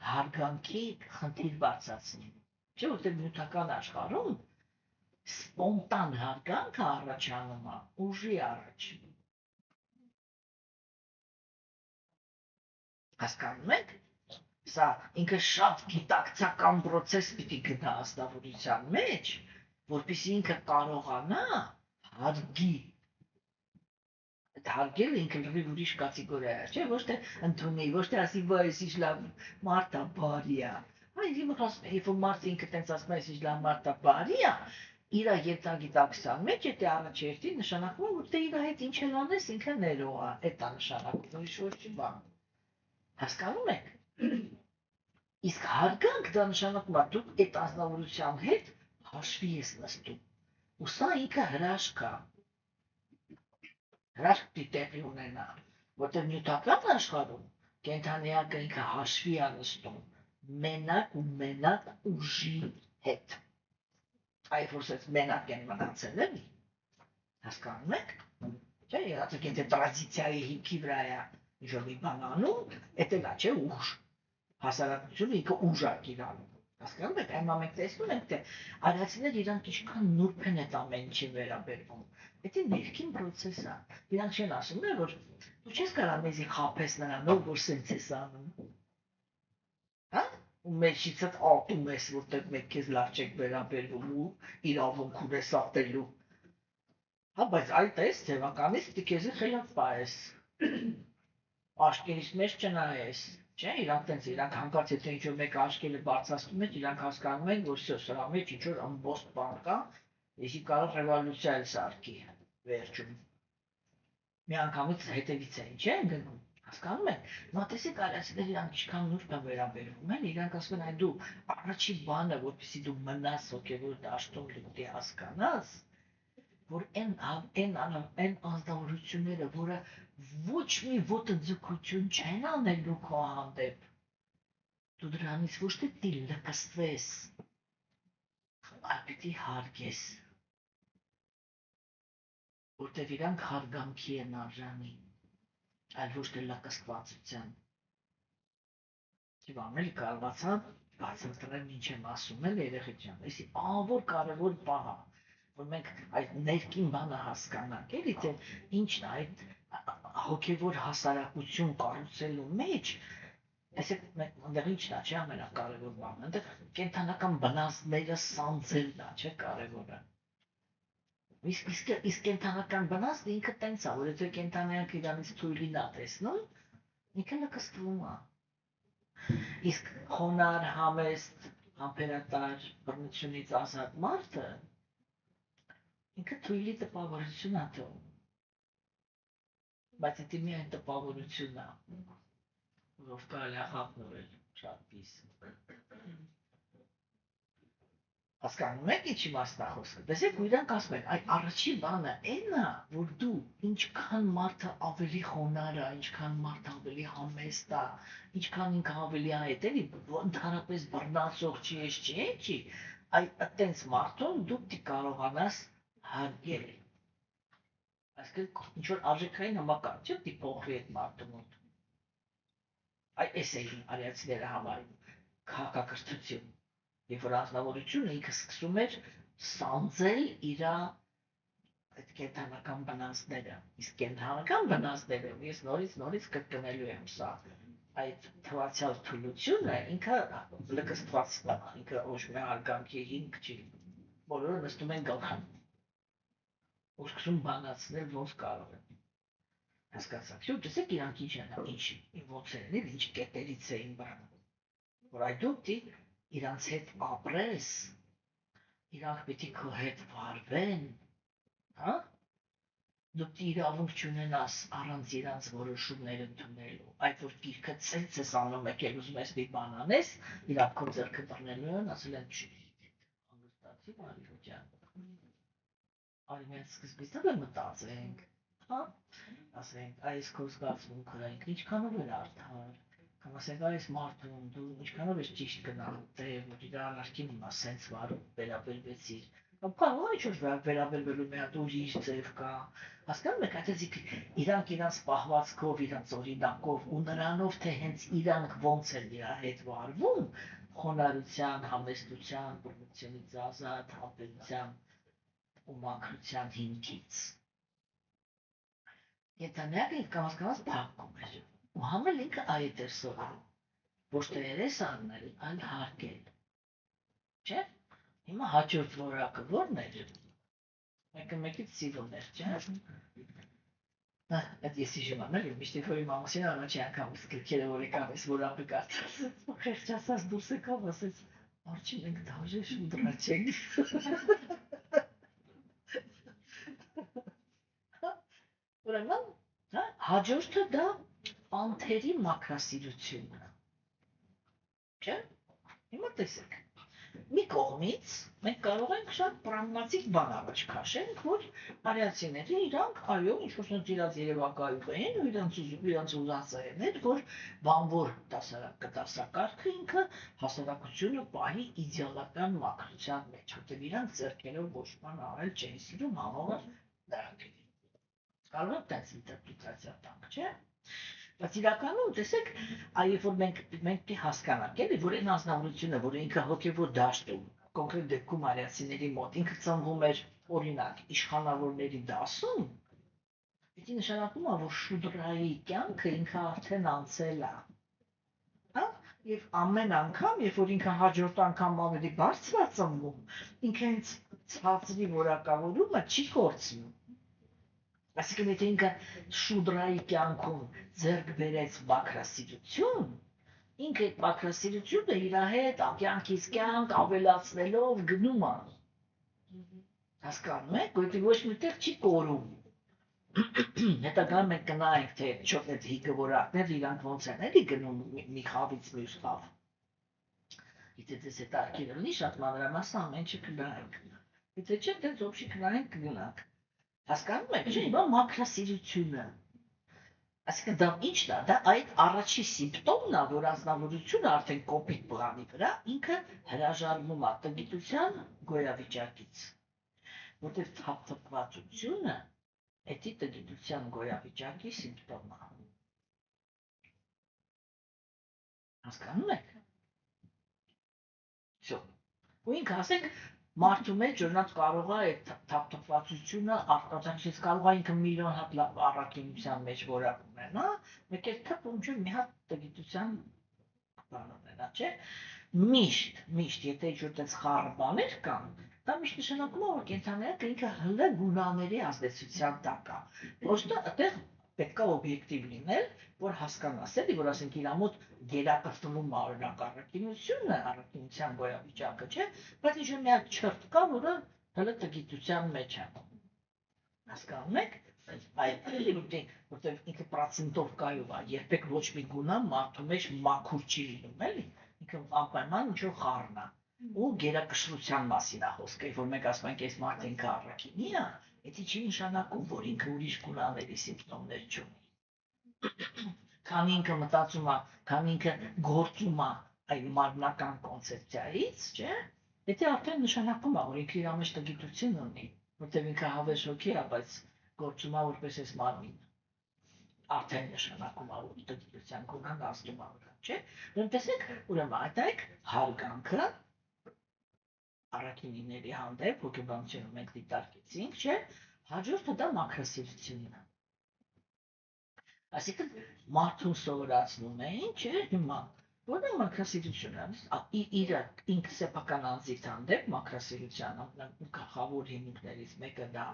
հարգանքի խնդիր բարձրացնում։ Չէ՞ որտեղ նյութական աշխարհում սպոնտան հարգանքը առաջանում է ուժի առաջ։ Հասկանում եք։ Սա ինքը շատ գիտակցական process պիտի գնա ազնվորության մեջ, որպեսզի ինքը կարողանա հարգի։ Հարգելը ինքը լրիվ ուրիշ կատեգորիա է, չէ՞, ոչ թե ընդունի, ոչ թե ասի, բա ես ինչ լավ մարդ է, բարի է։ Այն հիմա ասում է, երբ որ մարդը ինքը տենց ասում է, ես ինչ լավ մարդ է, բարի է, իր երթագիտակցության մեջ եթե առաջերտի նշանակում է, որ դե իր հետ ինչ էլ անես, ինքը ներող է, այդ է նշանակում, ուրիշ ոչ չի բան։ Հասկանում եք։ Իսկ հարգանք դա նշանակում է դուք այդ ազնվորության հետ հաշվի ես նստում։ Ու սա ինքը հրաշք է։ Հրաշք տեղի ունենա, որտեղ նյութական աշխարհում կենդանիակը ինքը հաշվի է նստում մենակ ու մենակ ուժի հետ։ Այլ որ սենց մենակ են մնացել էլի։ Հասկանում եք։ Չէ, եթե տրադիցիայի հիմքի վրա է ինչ-որ մի բան անում, էդ էլ է, չէ, ուժ։ Հասարակությունը ինքը ուժ է կիրանում։ Հասկանում եք, այնա մենք տեսնում ենք, թե արիացիները իրանք ինչքան նուրբ են այդ ամեն ինչի վերաբերվում։ Դա ներքին process է։ Իրանք չեն ասում, որ դու չես կարող մեզի խաբես նրանով, որ սենց ես անում։ Հա? Ու մեջիցդ ատում ես, որտեղ մեկ քեզ լավ չեք վերաբերվում ու իրավունք ունես ատելու։ Հա, բայց այ տես ձևականից դի քեզի խելոք պահես։ Աշկերից մեջ չնայես։ Չէ, իրանք հանկարծ եթե ինչ-որ մեկ աշկերը բարձրացնում են, իրանք հասկանում են, որ սրա մեջ ինչ-որ ամբողջ բան կա, եսի կարող ռևոլյուցիա էլ սարքի վերջում։ Մի անգամից հետևից էին, չէ՞, գնում։ Հասկանում եք։ Նա տեսեք արիացիները իրանք ինչքան նուրբ են վերաբերվում են, իրանք ասում են, այ դու առաջին բանը, որպեսզի դու մնաս հոգևոր դաշտում դու հասկանաս, որ այն ազդավորությունները, որը ոչ մի ոտնձգություն չեն անելու քո հանդեպ, դու դրանից ոչ թե դի լկստվես, այլ պիտի հարգես, որտեղ իրանք հարգանքի են արժանի, այլ ոչ թե լկստվածության։ Իվան էլ կարողացան բացատրել ինչ եմ ասում էլ երեխեք ջան, այսի ավոր կարևոր բան է, որ մենք այդ ներքին բանը հասկանանք, էլի թե ինչն է այդ հոգևոր հասարակություն կառուցելու մեջ, այսեք այնտեղ ինչն է, չէ՞ ամենակարևոր բանը, այնտեղ կենթանական բնազդները սանձելն է, չէ՞ կարևորը։ Իսկ կենթանական բնազդը ինքը տենց է, որ եթե կենթանյանք իրանից թույլ լինա տեսնում, ինքը լկստվում է։ Իսկ խոնար, համեստ, համբերատար, բռնությունից ազատ մարդը ինքը թույլի տպավորություն է թողում։ Բայց դա միայն տպավորություն է, որով կարելի է խափնորել շատ պիս։ Հասկանում եք ինչի մասն է խոսքը։ Տեսեք, ու իրանք ասում են, այ առաջին բանը այն է, որ դու ինչքան մարդը ավելի խոնար է, ինչքան մարդը ավելի համեստ է, ինչքան ինքը ավելի այդ էլի ընդհանրապես բռնացող չի, այ այտենց մարդուն դու պիտի կարողանաս հարգել։ Այսինքն ինչ որ արժեքային համակարգ չէ՞ պիտի փոխվի այդ մարդու մոտ։ Այ էս էին արիացիները համարում քաղաքակրթություն։ Երբ որ անձնավորությունը ինքը սկսում էր սանձել իր այդ կենթանական բնազդները, իսկ կենթանական բնազդները ես նորից կրկնելու եմ սա, այդ թվացյալ թուլությունը ինքը լկստվածն է, ինքը ոչ մի հարգանքի հիմք չի, բոլորը նստում են գլխան, ու սկսում բանացնել ոնց կարող են, հասկացաք, տեսեք իրանք ինչ են, ոնց են, ինչ կետերից էին բանը, որ այդ դու պիտի իրանց հետ ապրես, իրանք պիտի քո հետ վարվեն, հա? Դու պիտի իրավունք չունենաս առանց իրանց որոշումներ ընդունելու, այդ որ գիրքը ցենց ես անում եկել ուզում ես մի բան անես, իրանք քո ձեռքը բռնելու են, ասել են չի, հանգստացի Մարիո ջան, արի մենք սկզբից էլ մտածենք, հա? Ասենք, այս քո զգացմունքը ինչքանով էր արդար, կամ ասենք այս մարդուն դու ինչքանով ես ճիշտ գնալու տեղ, որ իր անարքին հիմա սենց վարում վերաբերվեցիր, կամ կարող է ինչ-որ վերաբերվելու մի հատ ուրիշ ձև կա, հասկանում եք, այդպես իրանք իրանց պահվածքով, իրանց օրինակով ու նրանով, թե հենց իրանք ոնց են իր հետ վարվում, խոնարհության, համեստության, բռնությունից ազատ, համբերության ու մաքրության հիմքից։ Կենթանյակը կամաց փակում էր, ու համել ինքը այդ էր սովորում, ոչ թե երես առնել, այլ հարգել, չէ՞, հիմա հաջորդ որակը ո՞րն էր, մեկը մեկից սիրուն էր, չէ՞, այդ ես հիշում եմ, էլի, միշտ որ իմ ամուսինը առաջի անգամ գրքերը որ եկավ ես որակը կարդաց, խեղճացած դուրս եկավ, ասեց, արչի մենք դաժե շունդրա չենք, ուրեմն, հաջորդը դա անթերի մաքրասիրությունն է, չէ՞, հիմա տեսեք, մի կողմից մենք կարող ենք շատ պրագմատիկ բան առաջ քաշենք, որ արիացիները իրանք, այո, ինչ-որ սենց իրաց երևակայող են ու իրանց ուզածը էր, որ բանվոր դասակարգը ինքը հասարակությունը պահի իդեալական մաքրության մեջ, որտեղ իրանք ձեռքերով ոչ բան արել չեն սիրում, համողը դրանք կարող ենք տենց ինտերպրետացիա տանք, չէ՞։ Բայց իրականում տեսեք, երբ որ մենք պետք է հասկանանք, էլի, որ այն անձնավորությունը, որ ինքը հոգևոր դաշտում, կոնկրետ դեպքում արիացիների մոտ, ինքը ծնվում էր, օրինակ, իշխանավորների դասում, դա նշանակում է, որ շուդրայի կյանքը ինքը արդեն անցել է։ Հա? Եվ ամեն անգամ, երբ որ ինքը հաջորդ անգամ ավելի բարձր է ծնվում, ինքը հենց ցածրի որակավորումը չի կորցնում։ Այսինքն, եթե ինքը շուդրայի կյանքում ձեռք բերեց մաքրասիրություն, ինքը այդ մաքրասիրությունը իր հետ կյանքից կյանք ավելացնելով գնում է։ Հասկանում եք, որովհետև ոչ միտեղ չի կորում։ Հետագայում մենք կնայենք, թե այդ հիգվորակները իրանք ոնց են էլի գնում մի խավից մյուս խավ։ Եթե դες հետաքրքիր լինի, շատ մանրամասն ամեն ինչը կնայենք։ Եթե չէ, դες ոբշի կնայենք կգնանք։ Հասկանում եք, չէ՞, բա մաքրասիրությունը։ Այսինքն դա ի՞նչն է, դա այդ առաջի սիմպտոմն է, որ անձնավորությունը արդեն կոպիտ պլանի վրա ինքը հրաժարվում է տգիտության գոյավիճակից։ Որտեղ թափթփվածությունը էդի տգիտության գոյավիճակի սիմպտոմ է։ Հասկանում եք։ Всё։ Ու ինքը ասենք մարդու մեջ օրինակ կարող է այդ թափթփվածությունը արտադրել, կարող է ինքը միլիոն հատ առաքինության մեջ որակ ունենա, մեկ էլ թփում ջուր մի հատ տգիտության բան ունենա, չէ՞։ Միշտ, եթե ինչ-որ խառը բաներ կան, դա միշտ նշանակում է, որ կենդանիը ինքը հլը գունաների ազդեցության տակ է։ Պրոստը այդտեղ պետք է օբյեկտիվ լինել, որ հասկանաս, էլի, որ ասենք իր մոտ գերակշռում է օրինակ առաքինությունը, առաքինության գոյավիճակը, չէ՞, բայց ինչ-որ մի հատ չրտ կա, որը հլը տգիտության մեջ է։ Հասկանում եք։ Որտեղ ինքը պրոցենտով կայով է, երբեք ոչ մի գունա մարդու մեջ մաքուր չի լինում, էլի, ինքը անպայման ինչ-որ խառն է։ Ու գերակշռության մասին է խոսքը, որ մենք ասում ենք, այս մարդը ինքը առաքինի է, դա չի նշանակում, որ ինքը ուրիշ գունաների սիմպտոմներ չունի։ Քանի ինքը մտածում է, քանի ինքը գործում է այդ մարմնական կոնցեպցիայից, չէ՞, դա արդեն նշանակում է, որ ինքը իր մեջ տգիտություն ունի, որտեղ ինքը հավես հոգի է, բայց գործում է որպես այս մարմին։ Արդեն նշանակում է, որ տգիտության գունան ազդում է վրա, չէ՞։ Ուրեմն տեսեք, ուրեմն այդ հարգանքը առաքինիների հանդեպ հոգեբանությունը մենք դիտարկեցինք, չէ՞, հաջորդը դա մաքրասիրությունն է։ Այսինքն մարդուն սովորացնում էին, չէ՞, հիմա որը մաքրասիրությունը իր ինքը սեփական անձից հանդեպ մաքրասիրության գլխավոր հիմունքներից մեկը դա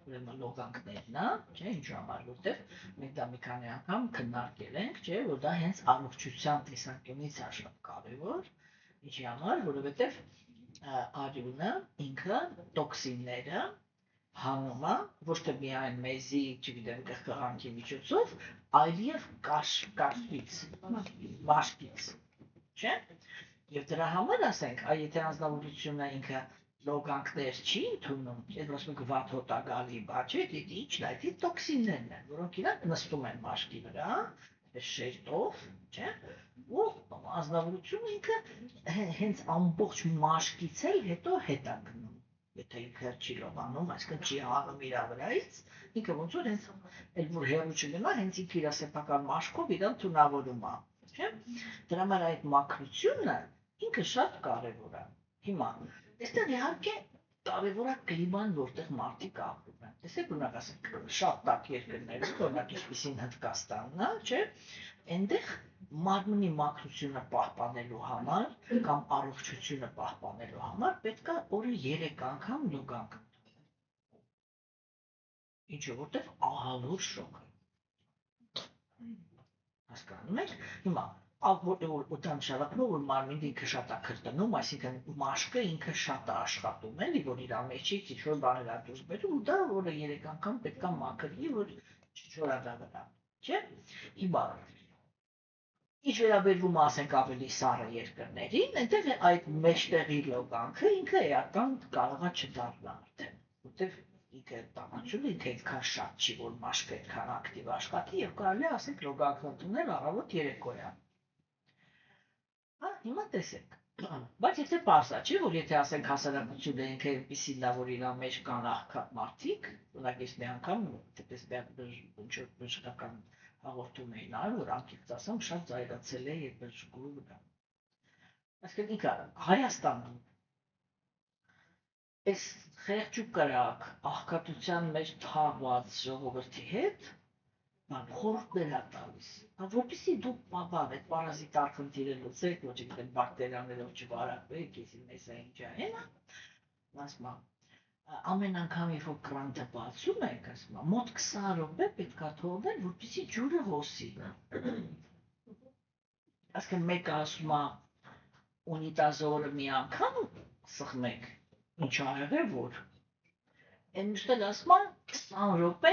ուրեմն լոգանքներն է, չէ՞, ինչու համար, որտեղ մենք դա մի քանի անգամ քննարկել ենք, չէ՞, որ դա հենց առողջության տեսանկյունից է շատ կարևոր, ինչի համար, որովհետև արյունը ինքը տոքսինները հանում է, ոչ թե միայն մեզի, չգիտեմ, կխղանքի միջոցով, այլև կաշվից, մաշկից, չէ՞։ Եվ դրա համար ասենք, եթե անձնավորությունը ինքը լոգանքներ չի ընդունում, այդ ասում ենք վատ հոտագալի բա, չէ՞, դա ի՞նչն է, դա տոքսիններն են, որոնք իրանք նստում են մաշկի վրա, շերտով, չէ՞, ու անձնավորությունը ինքը հենց ամբողջ մաշկից էլ հետո հետ է գնում, եթե ինքը չի լողանում, այսինքն չի հանում իր վրայից, ինքը ոնց որ հենց էլ որ հեռու չգնա, հենց ինքը իր սեփական մաշկով իրան թունավորում է, չէ՞։ Դրա համար այդ մաքրությունը ինքը շատ կարևոր է։ Հիմա, այստեղ իհարկե կարևոր է կլիման, որտեղ մարդիկ ապրում են։ Տեսեք, օրինակ ասենք, շատ տաք երկրներում, օրինակ ինչպիսին Հնդկաստանն է, չէ՞, այնտեղ մարմնի մաքրությունը պահպանելու համար կամ առողջությունը պահպանելու համար պետք է օրը 3 անգամ լոգանք ընդունել։ Ինչու, որտեղ ահավոր շոկ է։ Հասկանում եք։ Հիմա դա նշանակում է, որ մարմինը ինքը շատ է քրտնում, այսինքն մաշկը ինքը շատ է աշխատում, էլի, որ իր մեջից ինչ-որ բաներ է դուրս բերում, ու դա օրը 3 անգամ պետք է մաքրվի, որ չչորադա վրա, չէ՞։ Հիմա ինչ վերաբերվում է, ասենք, ավելի սառը երկրներին, այնտեղ այդ մեջտեղի լոգանքը ինքը էական կարող է չդառնա արդեն, որտեղ ինքը տաքությունը ինքը այդքան շատ չի, որ մաշկը այդքան ակտիվ աշխատի եւ կարելի է ասենք լոգանքն ընդունել առավոտ երեկոյան։ Հա, հիմա տեսեք։ Բայց եթե պարզ է, չէ, որ եթե ասենք հասարակությունը ինքը այնպեսին է, որ իր մեջ կան աղքատ մարդիկ, օրինակ ես մի անգամ, այդպես ինչ-որ բժշկական հաղորդում էին նայում, որ անկեղծ ասեմ, շատ զայրացել է երբեր շուկուրու վրա։ Այսինքն ինքը Հայաստանում այս խեղճ ու կրակ աղքատության մեջ թաղված ժողովրդի հետ խորհուրդներ է տալիս, որպեսզի դուք բավարար այդ պարազիտ ախնդիրը լուծեք, ոչ գիտեմ բակտերիաներով չվարակվեք, եսի մեզ է ինչ է, հենա, ասում ամեն անգամ երբ որ կրանտը բացում եք, ասում մոտ 20 րոպե պետք է թողնել, որպեսզի ջուրը հոսի։ Այսինքն մեկը ասում է ունիտազը օրը մի անգամ սխմեք, ինչ ա եղել որ։ Այն միշտ ասում է 20 րոպե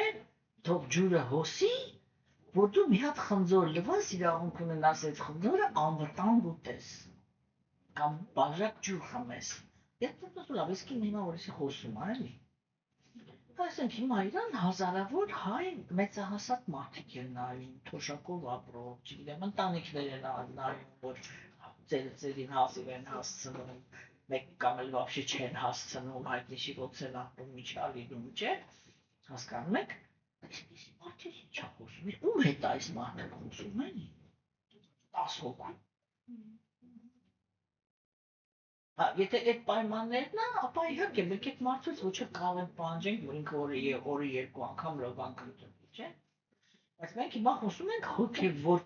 թող ջուրը հոսի, որ դու մի հատ խնձոր լվաս, իրավունք ունենաս այդ խնձորը անվտանգ ուտես, կամ բաժակ ջուր խմես։ Ես լավ, իսկ հիմա որ էսի խոսում էլի։ Այսինքն հիմա իրան հազարավոր հայ մեծահասակ մարդիկ են նայում, թոշակով ապրող, չգիտեմ, ընտանիքներ են նայում, որ ծերին հազիվ են հասցնում, մեկ կամ էլ вообще չեն հասցնում, հայտնի չի ոնց են ապրում, ինչ ա լինում, չէ՞։ Հասկանում եք։ Այսպես մարդիկ ինչ ա խոսում, ում հետ այս մարդը խոսում են։ 10 հոգու։ Եթե այդ պայմաններն է, ապա իհարկե մենք այդ մարդուց ոչ էլ կարող ենք պահանջենք, որ ինքը օրը երկու անգամ լվանք ուտի, չէ՞։ Բայց մենք հիմա խոսում ենք հոգևոր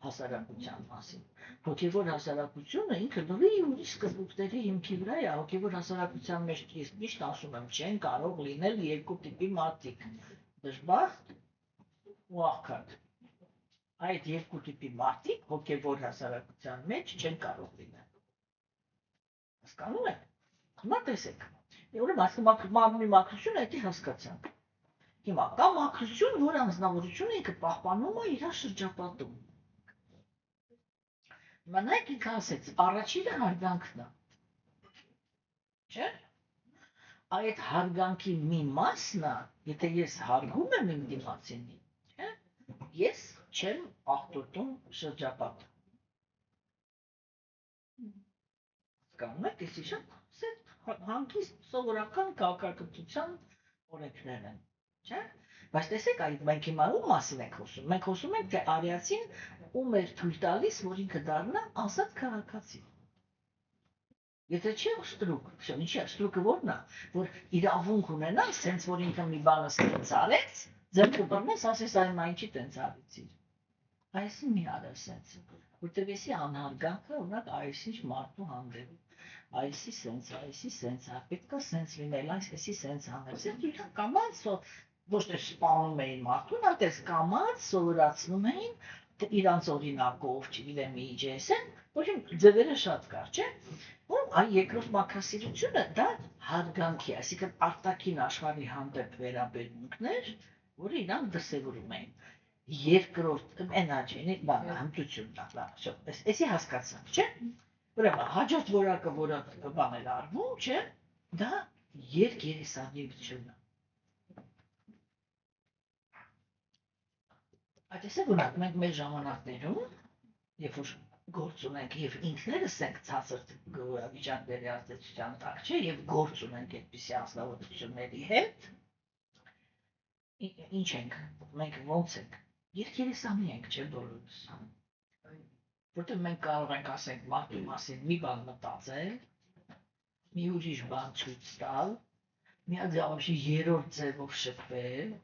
հասարակության մասին։ Հոգևոր հասարակությունը ինքը լրի ուրիշ սկզբունքների հիմքի վրա է, հոգևոր հասարակության մեջ ես միշտ ասում եմ, չեն կարող լինել երկու տիպի մարդիկ՝ դժբախտ ու աղքատ։ Այդ երկու տիպի մարդիկ հոգևոր հասարակության մեջ չեն կարող լինել։ Հասկանում եք։ Հիմա տեսեք։ Ուրեմն մարմնի մաքրությունը դա հասկացանք։ Հիմա կա մաքրություն, որ անձնավորությունը ինքը պահպանում է իր շրջապատում։ Հիմա նայեք ինքը ասեց, առաջինը հարգանքն է։ Չէ՞։ Այդ հարգանքի մի մասն է, եթե ես հարգում եմ իմ դիմացինին, չէ՞, ես չեմ աղտոտում շրջապատը։ Հասկանում եք, էսի շատ հանգիստ սովորական կարգակրթության օրենքներ են, չէ՞։ Բայց տեսեք, այդ մենք հիմա ում մասին ենք խոսում։ Մենք խոսում ենք, թե արիացին ում էր թույլ տալիս, որ ինքը դառնա ազատ քաղաքացի։ Եթե չի ստրուկ, ինչի՞ է ստրուկը որն է, որ իրավունք ունենա, սենց որ ինքը մի բանը ստենց արեց, ձեռքը բռնես, ասես այն ինչի տենց արեցիր։ Այսին մի արա սենց, որտեղ էսի անհարգանքը ունակ այսինչ մարդու հանդեպ։ Այսի սենց, պետք է սենց լինել, այսպեսի սենց անել։ Սենց իրան կամաց ոչ թե սպանում էին մարդուն, այլ կամաց սովորացնում էին իրանց օրինակով, չգիտեմ ինչ են, որ ձևերը շատ կար, չէ՞։ Ում այ երկրորդ մաքրասիրությունը դա հարգանքի, այսինքն արտաքին աշխարհի հանդեպ վերաբերմունքներ, որը իրանք դրսևորում էին։ Երկրորդ էնաջին, բանը հմտությունն է, շո, էսի հասկացանք, չէ՞։ Ուրեմն հաջորդ որակը, որը բան էր արվում, չէ՞, դա երկերեսանիությունն է։ Այդտեսեք ունակ մենք մեր ժամանակներում, երբ որ գործ ունենք եւ ինքներս ենք ցածր վիճակների ազդեցության տակ, չէ, եւ գործ ունենք այդպիսի անձնավորությունների հետ, ինչ ենք, մենք ոնց ենք, երկերեսանի ենք, չէ, բոլորս։ Որտեղ մենք կարող ենք ասենք մարդու մասին մի բան մտածել, մի ուրիշ բան ցույց տալ, մի հատ ավելի երրորդ ձևով շփվել,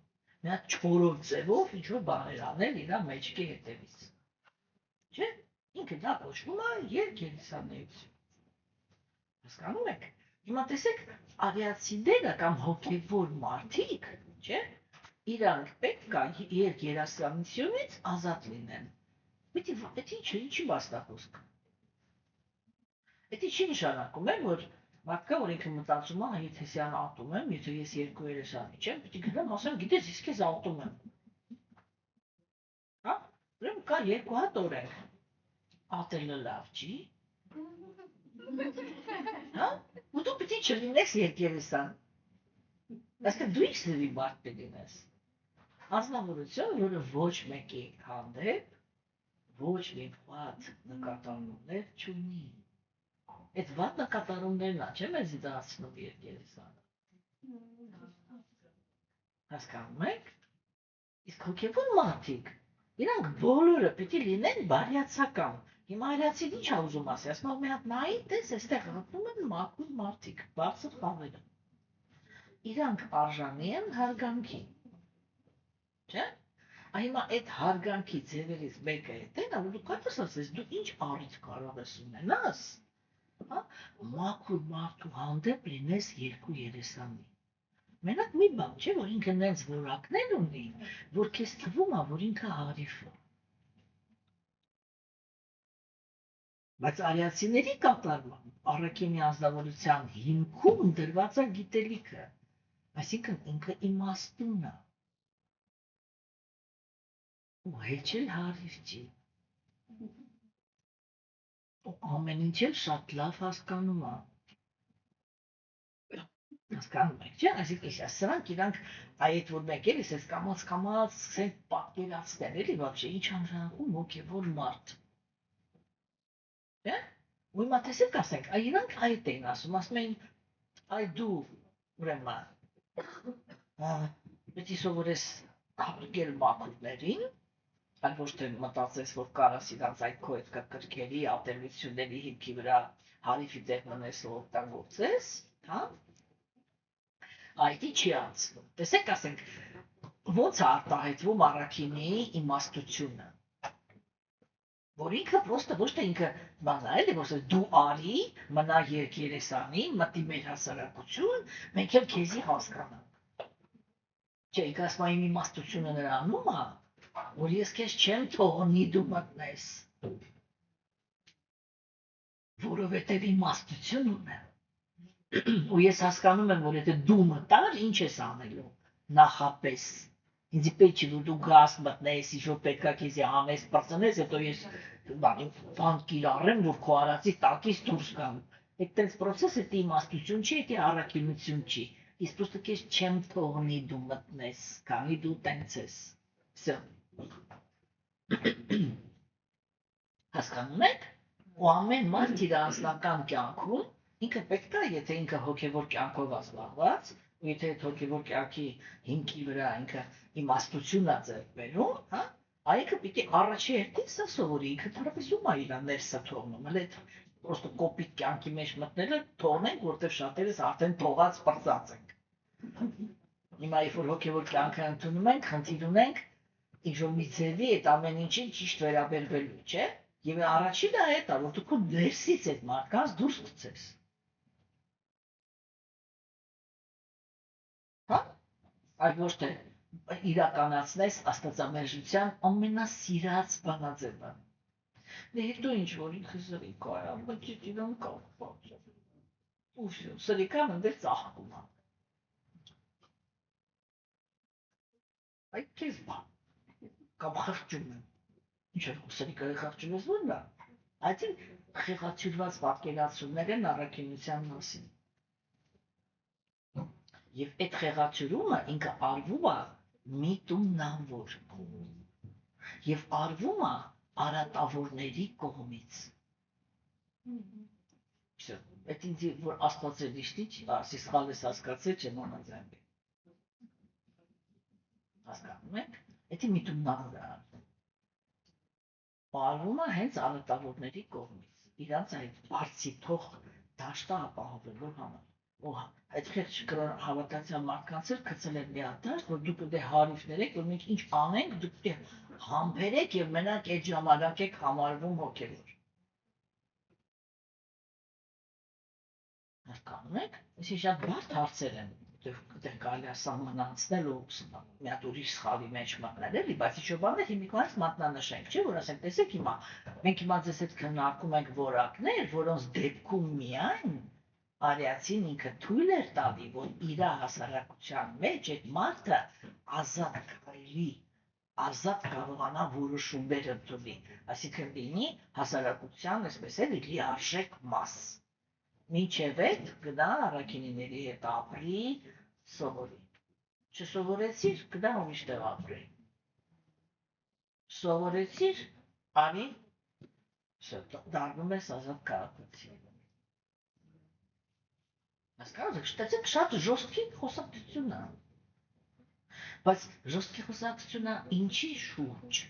մի հատ չորրորդ ձևով ինչ-որ բաներ անել իր մեջքի հետևից։ Չէ՞։ Ինքը դա կոչվում է երկերեսանիություն։ Հասկանում եք։ Հիմա տեսեք, արիացիները կամ հոգևոր մարդիկ, չէ՞, իրանք պետք է երկերեսանությունից ազատ լինեն։ Դա ինչի բաստակոսկ։ Դա չի նշանակում է, որ մարդկա, որ ինքը մտածում է, եթե սյան ատում եմ, եթե ես երկու երեսանի չեմ, պետք է գնամ ասեմ, գիտես, ես քեզ ատում եմ։ Հա? Ուրեմն կա երկու հատ օրենք։ Ատելը լավ չի։ Հա? Ու դու պետք է չլինես երկերեսան։ Այսինքն դու ինչ-որ մարդ պետք է լինես։ Անձնավորություն, որը ոչ մեկի հանդեպ ոչ մի վատ նկատառումներ չունի։ Այդ վատ նկատառումներն է, չէ՞ մեզ դարձնում երկերեսանը։ Հասկանում եք։ Իսկ հոգևոր մարդիկ Իրանք բոլորը պիտի լինեն բարյացակամ։ Հիմա այլացին ի՞նչ ա ուզում ասի, ասում ա մի հատ նայի, տես այստեղ հատնում են մաքուր մարդիկ, բարձր խավերը։ Իրանք արժանի են հարգանքի։ Չէ՞։ Հիմա այդ հարգանքի ձևերից մեկը է, որ դու կարծես ասես, դու ինչ առիթ կարող ես ունենաս, հա, մաքուր մարդու հանդեպ լինես երկու երեսանի։ Մենակ մի բան չէ, որ ինքը նենց որակներ ունի, որ քեզ թվում է, որ ինքը հարիվ է։ Բայց արիացիների կատարման առաքինի անձնավորության հիմքում դրված է գիտելիքը, այսինքն ինքը իմաստուն է։ Ու հեչ էլ հարիվ չի։ Ու ամեն ինչ էլ շատ լավ հասկանում է։ Հասկանում եք, չէ՞, այսինքն սրանք իրանք այդ որ մեկ էլ էս կամաց սկսենք պատկերացնել, էլի вообще ինչ անհանգում հոգևոր մարդ։ Չէ՞։ Ու հիմա տեսեք ասենք, իրանք այդ էին ասում էին, այ դու ուրեմն պետք է սովորես հարգել մաքուրներին, այլ ոչ թե մտածես, որ կարաս իրանց այդ քո այդ կրքերի, ատելությունների հիմքի վրա հարիվի տեղ մնես ու օգտագործես, հա։ Այդ չի անցնում։ Տեսեք, ասենք, ոնց է արտահայտվում առաքինի իմաստությունը։ Որ ինքը պրոստը ոչ թե ինքը բան է, էլի, որ դու արի, մնա երկերեսանի, մտի մեր հասարակություն, մենք էլ քեզի հասկանանք։ Չէ, ինքը ասում է իմ իմաստությունը նրանում է, որ ես քեզ չեմ թողնի դու մտնես։ Որովհետև իմաստություն ունեմ։ Ու ես հասկանում եմ, որ եթե դու մտար, ինչ ես անելու, նախապես, ինձ պետք չի, որ դու գաս մտնես, ինչ-որ պետք է քեզի անես, պրծնես, հետո ես բան կիրառեմ, որ քո արածի տակից դուրս գամ։ Այդ տենց պրոցեսը դե իմաստություն չի, դե առաքինություն չի, իսկ պրոստը քեզ չեմ թողնի դու մտնես, քանի դու տենց ես։ Всё։ Հասկանում եք։ Ու ամեն մարդ իր անձնական կյանքում ինքը պետք է, եթե ինքը հոգևոր կյանքով զբաղված, ու եթե այդ հոգևոր կյանքի հիմքի վրա ինքը իմաստություն է ձեռք բերում, հա, այքը պիտի առաջի հերթին սա սովորի, ինքը դեռևս ում է իր ներսը թողնում, հələ պրոստը կոպիտ կյանքի մեջ մտնելը թողնենք, որտեղ շատերս արդեն թողած պրծած ենք։ Հիմա երբ որ հոգևոր կյանքը ընդունում ենք, խնդիր ունենք ինչ-որ մի ձևի այդ ամեն ինչին ճիշտ վերաբերվելու, չէ՞։ Եվ առաջինը այդ է, որ դու քո ներսից այդ մարդկանց դուրս գցես։ Հա՞։ Այլ ոչ թե իրականացնես աստվածամերժության ամենասիրած բանաձևը։ Դե հետո ինչ որ ինքը սրիկա է, բայց իրան կապված է։ Ու սրիկան ընդեր ծաղկում է։ Այդ քեզ բան։ Կամ խղճում եմ։ Ինչ է սրիկայի խղճում ես ո՞րն է։ Այդ խեղաթյուրված պատկերացումներ են առաքինության մասին։ Եվ այդ խեղաթյուրումը ինքը արվում է միտումնավոր եւ արվում է արատավորների կողմից։ Всё, այդ ինձ որ աստվածելիստի չի, ասի սխալ ես հասկացել, չեմ համաձայնվի։ Հասկանում եք։ Դա միտումնավոր է։ Արվում է հենց արատավորների կողմից։ Իրանց այդ բարձի թող դաշտը ապահովելու համար։ Ու այդ խեղճ հավատացյալ մարդկանց էլ գցել են մի հատ դաշտ, որ դուք դե հարիվ ներեք, որ մենք ինչ անենք, դուք դե համբերեք եւ մենակ այդ ժամանակ եք համարվում հոգևոր։ Հասկանում եք։ Այսինքն շատ բարդ հարցեր են, դեռ կարելի է սահմանացնել ու մի հատ ուրիշ սխալի մեջ մտնել, էլի, բայց ինչ-որ բաներ հիմիկվանից մատնանշենք, չէ՞, որ ասենք, տեսեք հիմա, մենք հիմա ձեզ հետ քննարկում ենք որակներ, որոնց դեպքում միայն արիացին ինքը թույլ էր տալի, որ իր հասարակության մեջ այդ մարդը ազատ քայլի, ազատ կարողանա որոշումներ ընդունի, այսինքն լինի հասարակության, այսպես էլի, լիարժեք մաս։ Մինչև այդ գնա առաքինիների հետ ապրի, սովորի։ Չսովորեցիր, գնա ուրիշ տեղ ապրի։ Սովորեցիր, արի, դառնում ես ազատ քաղաքացի։ Հասկանում եք, տեսեք շատ ժոստքի խոսակցություն է։ Բայց ժոստքի խոսակցությունը ինչի շուրջ։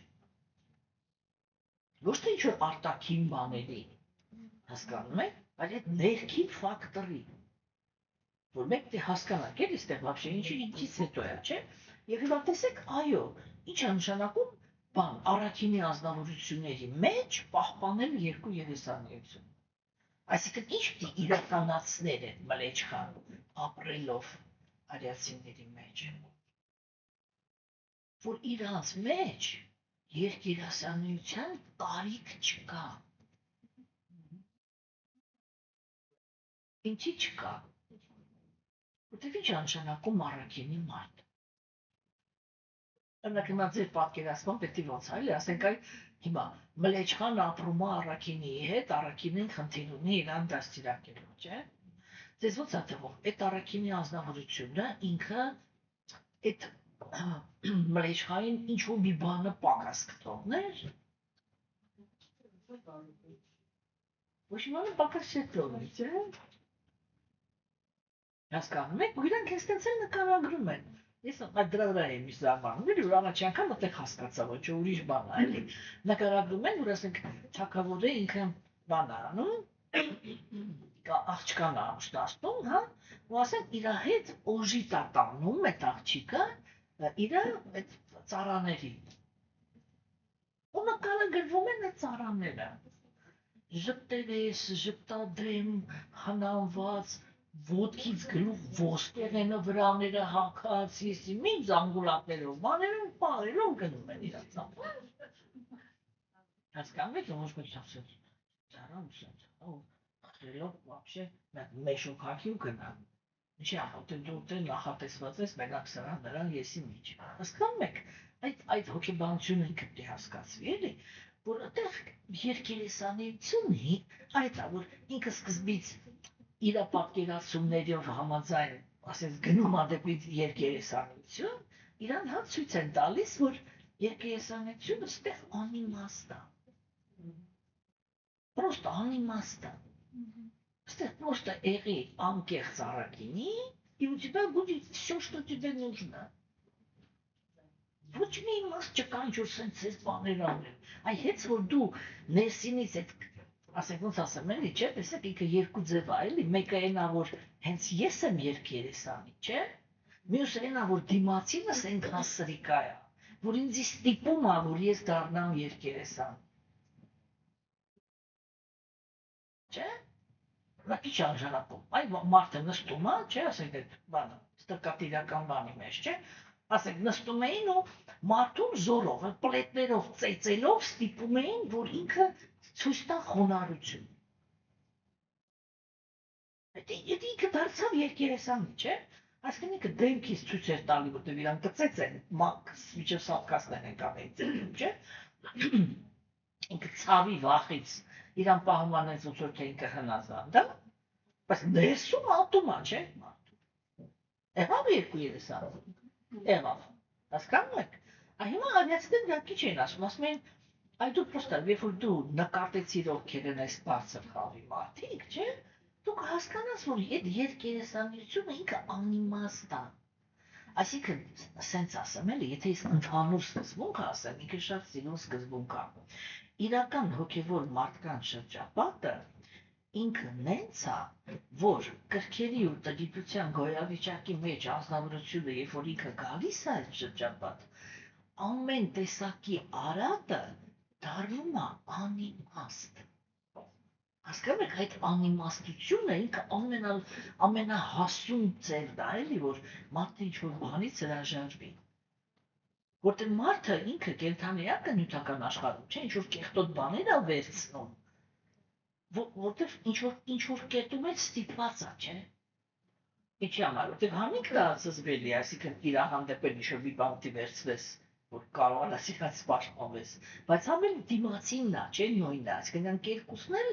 Ոչ թե ինչ-որ արտաքին բաների, հասկանում եք, այլ այդ ներքին ֆակտորի, որ մենք դե հասկանանք, էլի ստեղ вообще ինչից հետո է, չէ՞։ Եվ հիմա տեսեք, այո, ինչ է նշանակում բան, առաքինի ազնվորությունների մեջ պահպանել երկու երեսանիություն։ Այսինքն ինչ պիտի իրականացնել են Մլեչխան ապրելով արիացիների մեջ, որ իրանց մեջ երկիրասանիության կարիք չկա։ Ինչի չկա։ Որտեվ ինչ է նշանակում առաքինի մարդ։ Օրինակ հիմա ձեր պատկերացման պետք է ոնց է, էլի, ասենք այ հիմա Մլեչխան ապրում է առաքինի հետ, առաքինին խնդիր ունի իրան դաստիարակելու, չէ՞։ Ձեզ ոնց է թվում, այդ առաքինի ազնվորությունը ինքը այդ Մլեչխային ինչ-որ մի բանը պակաս կթողներ։ Ոչ մի բանը պակաս չթողներ, չէ՞։ Հասկանում եք, ու իրանք այստեղ էլ նկարագրում են։ Ես դրա վրա եմ զարմանում, որ առաջի անգամ այդտեղ հասկացա, ոչ ուրիշ բան է, էլի։ Նկարագրում են, որ ասենք թագավորը ինքը բան է անում, աղջկան է ամուսնացնում, հա, ու ասենք իր հետ օժիտ է տանում այդ աղջիկը իր այդ ծառաների։ Ու նկարագրվում են այդ ծառաները։ Ժպտերես, ժպտադեմ, խնամված, ոտքից գլուխ ոսկեղենը վրաները հագած, եսի մի զանգուլակներով, բաներով, պարելով գնում են իրաց ապա։ Հասկանում եք, ոչ մի չասել, ծառան սենց, խրելով вообще մեշոքակի ու գնան։ Ինչի ախոտը դու դե նախատեսված ես մենակ սրան նրան եսի միջ։ Հասկանում եք, այդ հոգեբանությունը ինքը պետք է հասկացվի, էլի, որ այդտեղ երկերեսանիությունի այդ է, որ ինքը սկզբից իր պատկերացումներով համաձայն, ասես գնում է դեպի երկերեսանիություն, իրան հա ցույց են տալիս, որ երկերեսանիությունը ստեղ անիմաստ է։ Просто անիմաստ է։ Ստեղ просто եղի անկեղծ առաքինի, и у тебя будет все, что тебе нужно։ Ոչ մի իմաստ չկա ինչ-որ սենց ես բաներ անել։ Այ հենց որ դու ներսինից այդ ասենք ոնց ասեմ, էլի, չէ՞, տեսեք ինքը երկու ձև է, էլի, մեկը այնա, որ հենց ես եմ երկերեսանի, չէ՞։ Մյուսը այնա, որ դիմացինս այնքան սրիկա է, որ ինձ ստիպում է, որ ես դառնամ երկերեսան։ Չէ՞։ Նա ինչ անժանապում։ Այ մարդը նստում է, չէ՞, ասենք այդ բանը, ստրկատիրական բանի մեջ, չէ՞։ Ասենք նստում էին ու մարդուն զորով, պլետներով ծեծելով ստիպում էին, որ ինքը ցույց տա խոնարհություն։ Դա ինքը դարձավ երկերեսանի, չէ՞։ Այսինքն ինքը դեմքից ցույց էր տալի, որտեղ իրան կծեծեն, մաքս միջև սատկացնեն են կանեն ծեծում, չէ՞։ Ինքը ցավի վախից իրան պահում անեց ոնց որ թե ինքը հնազանդ է, բայց ներսում ատում է, չէ՞։ Եղավ երկու երեսան։ Եղավ։ Հասկանում եք։ Հիմա արիացիները դրա քիչ են ասում են, այ դու պրոստը, երբ որ դու նկատեցիր ովքեր են այս բարձր խավի մարդիկ, չէ՞, դու կհասկանաս, որ այդ երկերեսանիությունը ինքը անիմաստ է։ Այսինքն, սենց ասեմ էլի, եթե ես ընդհանուր սկզբունքը ասեմ, ինքը շատ սիրուն սկզբունք է։ Իրական հոգևոր մարդկանց շրջապատը ինքը նենց է, որ կրքերի ու տգիտության գոյավիճակի մեջ անձնավորությունը, երբ որ ինքը գալիս է այդ շրջապատ, ամեն տեսակի արատը դառնում է անիմաստ։ Հասկանում եք, այդ անիմաստությունը ինքը ամենահասուն ձևն է, էլի, որ մարդը ինչ-որ բանից հրաժարվի։ Որտեղ մարդը ինքը կենդանի է նյութական աշխարհում, չէ, ինչ-որ կեղտոտ բաներ է վերցնում, որտեղ ինչ-որ կետում էլ ստիպված է, չէ։ Ինչի համար, որտեղ հանիքն է զզվելի, այսինքն իր հանդեպ էլ ինչ-որ մի բան դի վերցվես, որ կարողանաս իրաց պաշտպանվես, բայց ամեն դիմացինն է, չէ, նույնն է, այսինքն նրանք երկուսն էլ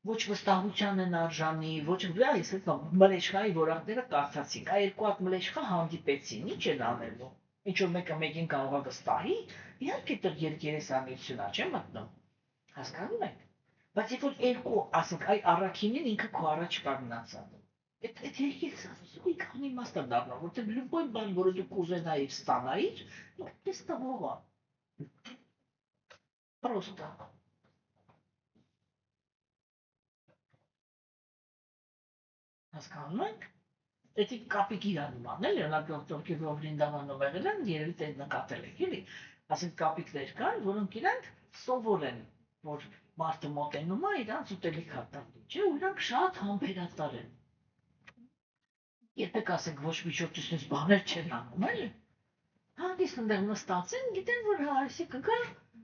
ոչ վստահության են արժանի, ոչ այս Մլեչխայի որակները կարդացինք, այ երկու հատ Մլեչխա հանդիպեցին, ինչ են անելու, ինչ որ մեկը մեկին կարող է վստահի, իհարկե դեռ երկերեսանիություն է, չէ՞ մտնում, հասկանում եք, բայց երբ որ երկու, ասենք, այ առաքինին ինքը քո առաջ կանգնացավ, այդ երկերեսանիությունը ինքը անիմաստ է դառնում, որտեղ լույն բան, որը դու կուզենայիր ստանայիր, ինքը քեզ տվող է։ Պրոստը։ Հասկանում եք։ Էդի կապիկ իրանում անել, օրինակ ովքեր Վրինդավանում եղել են, երևի թե նկատել եք, էլի։ Ասենք կապիկներ կան, որոնք իրանք սովոր են, որ մարդը մոտենում է, իրանց ուտելիք հատալի, չէ, ու իրանք շատ համբերատար են։ Եթե կասենք ոչ մի շոտ ես բաներ չեն անում, էլի։ Հանդիստ ընդեղ նստած են, գիտեն, որ հա այսի կգա,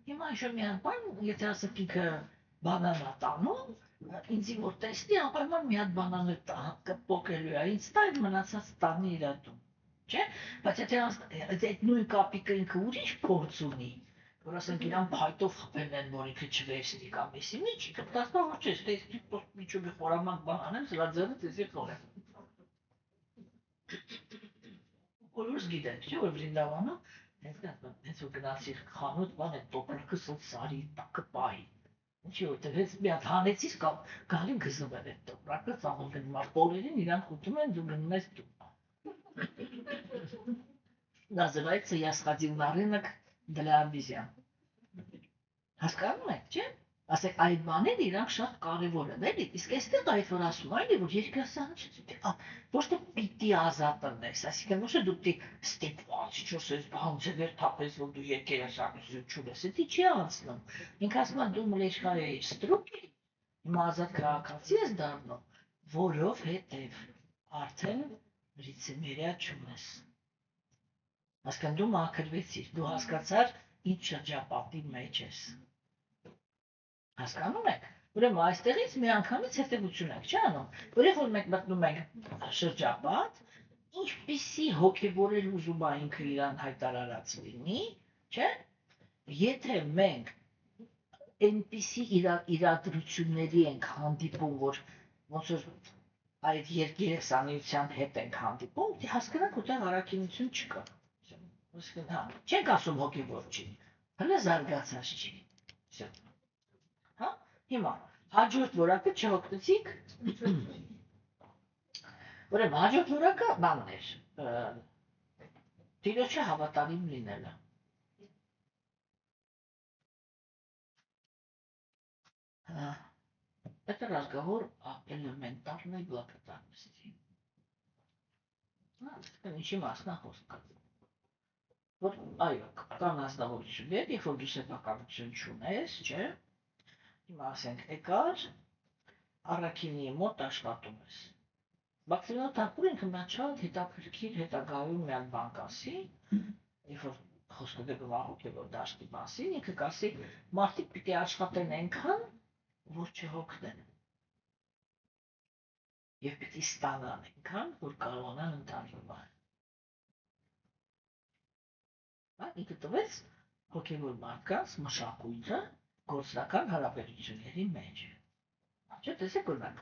հիմա ինչ-որ մի հատ բան, եթե ասենք ինքը բանանա տանում, ինձի որ տեսնի, անպայման մի հատ բանան պոկելու է, ինձ տա այդ մնացած տանի իր տուն, չէ՞։ Բայց եթե այդ նույն կապիկը ինքը ուրիշ փորձ ունի, որ ասենք իրան փայտով խփել են, որ ինքը չվերցնի կամ էսի մեջ, ինքը դասնա որ չէ, ստեսնի միջուկի խորամանկ բան անեմ, սրա ձեռը տեսի խորեմ։ Բոլորս գիտենք, չէ՞ որ Վրինդավանում հենց որ գնացիր խանութ, բան է տոպրակը սարի տակը պահի։ Ինչի որտեղ հենց մի հատ հանեցիր կամ գալին գզում են այդ տոպրակը, ծաղր գնում է բոլորին իրանք ուտում են, դու գնում ես տուն։ Называется «Я сходил на рынок для обезьян». Հասկանում եք, չէ՞։ Ասեք այդ բաները իրանք շատ կարևոր են, էլի։ Իսկ այստեղ այդ որ ասում այն է, որ երկրասանը չէ, ոչ թե պիտի ազատ տնես, այսինքն ոչ թե դու պիտի ստիպված չոսես, բանջեր թափես, որ դու երկրասանություն չունես, դա չի անցնում։ Ինքը ասում է դու մլեշխայեի ստրուկ ես, հիմա ազատ քաղաքացի ես դառնում, որովհետև արդեն լիցեմերիա չունես։ Այսինքն դու մաքրվեցիր, դու հասկացար ինչ շրջապատի մեջ ես։ Հասկանում եք։ Ուրեմն այստեղից միանգամից հետևություն եք, չէ՞ անում։ Որովհետև որ մենք մտնում ենք շրջապատ, ինչպիսի հոգևորել ուզում է ինքը իրան հայտարարած լինի, չէ՞։ Եթե մենք այնպիսի իրադրությունների ենք հանդիպում, որ ոնց որ այդ երկերեսանության հետ ենք հանդիպում, դե հասկանանք ուտեղ առաքինություն չկա։ Այսինքն հա, չենք ասում հոգևոր չի, հələ զարգացած չի։ Հա, հիմա հաջորդ որակը չհոգնեցիք։ Ուրեմն հաջորդ որակը բանն էր, Տիրոջը հավատարիմ լինելը։ Это разговор о элементарной благодарности. Ինչի մասն է խոսքը։ Որ այո, կան ազնվորություններ, երբ որ դու սեփականություն չունես, չէ՞։ Հիմա ասենք եկար առաքինի մոտ աշխատում ես։ Բակսիմալ Թակուրը ինքը մի շատ հետաքրքիր հետագայում մի հատ բան կասի, երբ որ խոսքը գնում է հոգևոր դաշտի մասին, ինքը կասի մարդիկ պիտի աշխատեն այնքան, որ չհոգնեն։ Եվ պիտի ստանան այնքան, որ կարողանան ընթանրվել։ Ինքը տվեց հոգևոր մարդկանց մշակույթը գործնական հարաբերությունների մեջ։ Չէ՞, տեսեք օրինակ,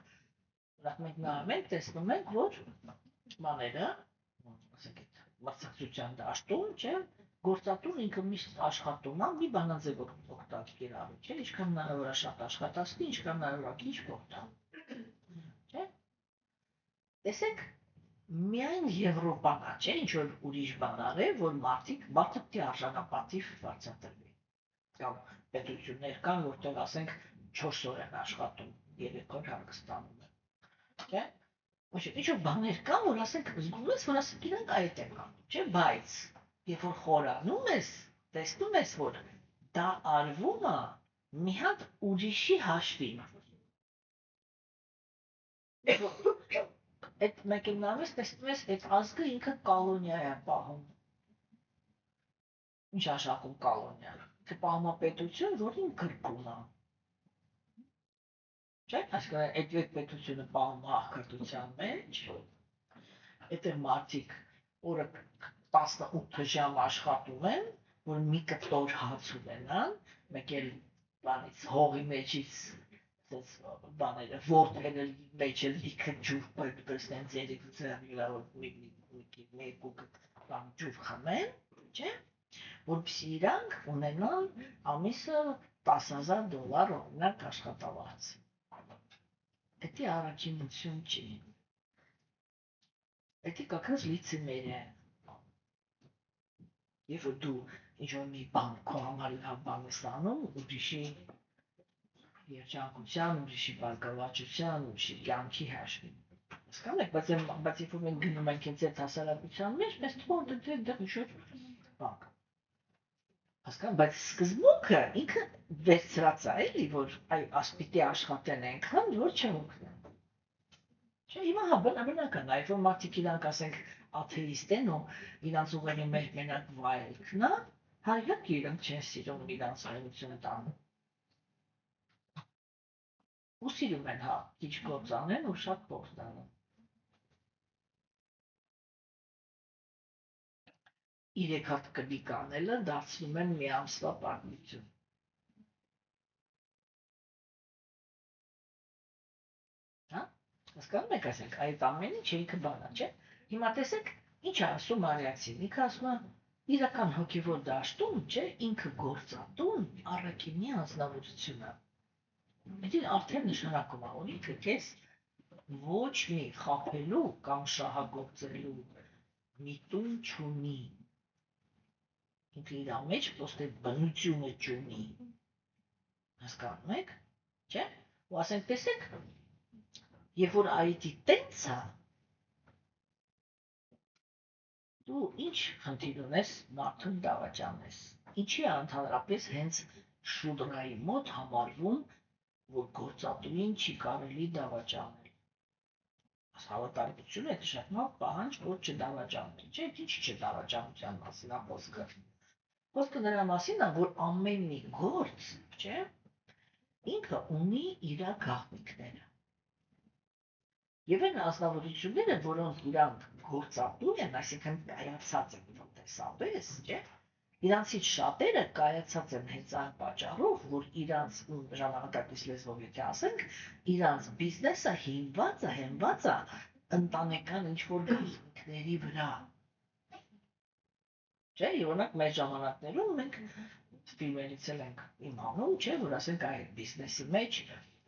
մենք նայում ենք, տեսնում ենք, որ բաները, ասենք այդ մրցակցության դաշտում, չէ, գործատուն ինքը միշտ աշխատում է մի բանաձև օգտագործի, չէ, ինչքան հնարավոր է շատ աշխատացնի, ինչքան հնարավոր է քիչ փոխտա։ Չէ՞։ Տեսեք, միայն Եվրոպան է, չէ, ինչ որ ուրիշ բան արել, որ մարդը պիտի արժանապատիվ վարձատրվի։ Կամ պետություններ կան, որտեղ ասենք 4 օր են աշխատում, 3 օր հանգստանում են։ Չէ՞։ Ոչ ինչ-որ բաներ կան, որ ասենք զգում ես, որ ասենք իրանք այդ են անում, չէ՞, բայց երբ որ խորանում ես, տեսնում ես, որ դա արվում է մի հատ ուրիշի հաշվին։ Այդ մեկննալով ես տեսնում ես, այդ ազգը ինքը կոլոնիա է պահում։ Ինչ աշխատում կոլոնիա։ Թե պահում է պետություն, որին գրկում է։ Չէ՞, այսինքն այդ պետությունը պահում է աղքատության մեջ, այդտեղ մարդիկ օրը 18 ժամ աշխատում են, որ մի կտոր հաց ունենան, մեկ էլ բանից հողի մեջից բաները ворթերը մեջ էլ լիքը ջուր պրկստեն ձերիկ ձեռնիլավոր մեկու բան ջուր խմեն, չէ՞, որպեսզի իրանք ունենան ամիսը $10,000 օրինակ աշխատավարձ։ Դա առաքինություն չի։ Դա как раз лицемерие։ Երբ որ դու ինչ-որ մի բան քո համար բան ես անում, ուրիշի երջանկության, ուրիշի բարգավաճության, ուրիշի կյանքի հաշվին։ Հասկանում եք, բայց երբ որ մենք գնում ենք ինձ այդ հասարակության մեջ, մեզ թվում է դեռ ինչ-որ բան։ Հասկանում, բայց սկզբունքը ինքը վերցրած է, էլի, որ ասպիտի աշխատեն այնքան, որ չեմ օգնեն։ Չէ, հիմա հա բնական է, որ մարդիկ իրանք ասենք աթեիստ են ու իրանց ուղեղի մեջ մենակ վայելքն է, հա իհարկե իրանք չեն սիրում իրանց հայություն տանը։ Ու սիրում են, հա, քիչ գործ անեն ու շատ փող ստանան։ 3 հատ կնիկ անելը դարձնում են մի ամսվա պատմություն։ Հա? Հասկանում եք, ասենք, այդ ամեն ինչ ինքը բանա, չէ՞։ Հիմա տեսեք, ինչ է ասում արիացին, ինքը ասում է իրական հոգևոր դաշտում, չէ, ինքը գործատուն առաքինի անձնավորությունը։ Դա արդեն նշանակում է, որ ինքը քեզ ոչ մի խաբելու կամ շահագործելու միտում չունի։ Ինքը իր մեջ պոստե բնությունը չունի։ Հասկանում եք, չէ՞։ Ու ասենք, տեսեք, երբ որ այդի տենց է, դու ինչ խնդիր ունես մարդուն դավաճանես։ Ինչի է ընդհանրապես հենց շուդրայի մոտ համարվում, որ գործատուին չի կարելի դավաճանել։ Հավատարմությունը է նշանակում պահանջ, որ չդավաճանել, չէ՞, ինչ չդավաճանության մասին է խոսքը։ Խոսքը նրա մասին է, որ ամեն մի գործ, չէ, ինքը ունի իր գաղտնիքները։ Եվ այն ազնվորությունները, որոնք իրանք գործատուն են, այսինքն կայացած են տնտեսապես, չէ, իրանցից շատերը կայացած են հենց այն պատճառով, որ իրանց ժամանակակից լեզվով եթե ասենք, իրանց բիզնեսը հենված է ընտանեկան ինչ-որ գաղտնիքների վրա։ Չէ, օրինակ մեր ժամանակներում մենք ֆիլմերից էլ ենք իմանում, չէ, որ ասենք այդ բիզնեսի մեջ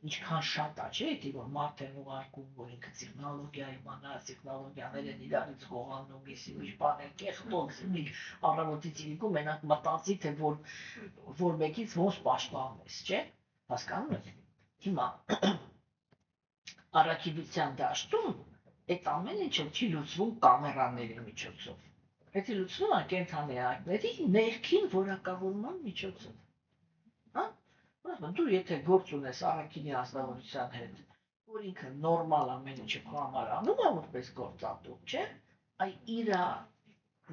ինչքան շատ է, չէ, դի որ մարդ են ուղարկում, որ ինքը տեխնոլոգիա իմանա, տեխնոլոգիաներ են իրարից գողանում, եսի ուրիշ բան են կեղտոց, մի առավոտից իրիկու մենակ մտածի, թե որ մեկից ոնց պաշտպանես, չէ, հասկանում եք։ Հիմա առաքելության դաշտում այդ ամեն ինչը չի լուծվում կամերաների միջոցով։ Եթե լուծվում է կենթանի այգների ներքին որակավորման միջոցով։ Հա? Դու եթե գործ ունես առաքինի ազնվորության հետ, որ ինքը նորմալ ամեն ինչը քո համար անում է որպես գործատու, չէ՞, այ իր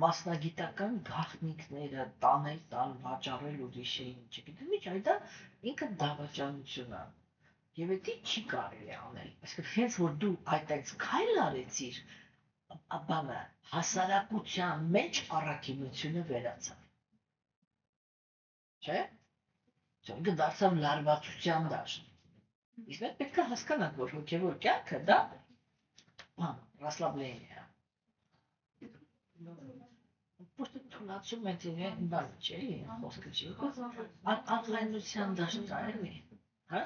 մասնագիտական գաղտնիքները տանել, վաճառել ուրիշի, չգիտեմ ինչ, այդ ինքը դավաճանություն է։ Եվ դա չի կարելի անել։ Այսինքն հենց որ դու այդպես քայլ արեցիր, բանը հասարակության մեջ առաքինությունը վերացավ։ Չէ՞։ Ինքը դարձավ լարվածության դաշտ։ Իսկ մենք պետք է հասկանանք, որ հոգևոր կյանքը դա расслабление։ Просто թուլացում է դեպի բան չէ, խոսքը չի։ Անխայնության դաշտ է, էլի։ Հա՞։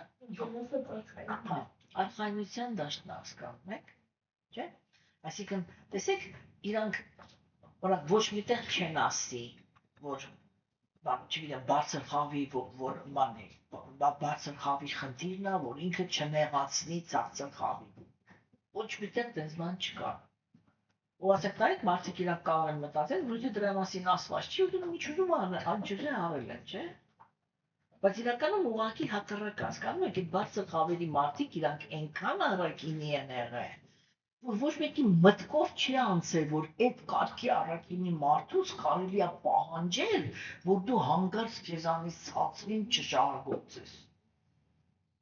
Անխայնության դաշտն է, հասկանում եք։ Չէ՞։ Այսինքն, տեսեք, իրանք ոչ միտեղ չեն ասի, որ չգիտեմ, բարձր խավի, որ բան է, բարձր խավի խնդիրն է, որ ինքը չնեղացնի ցածր խավի։ Ոչ միտեղ դες բան չկա։ Ու ասեք նայեք, մարդիկ իրանք կարող են մտածել, որ եթե դրա մասին ասված չի, ու ինչ ուզում անջուր արել են, չէ՞։ Բայց իրականում ուղղակի հակառակ հասկանում եք, այդ բարձր խավերի մարդիկ իրանք այնքան առաքինի են եղել, որ ոչ մեկի մտքով չի անցել, որ այդ կարգի առաքինի մարդուց կարելի է պահանջել, որ դու հանգարց քեզանից ցածրին չշահագործես։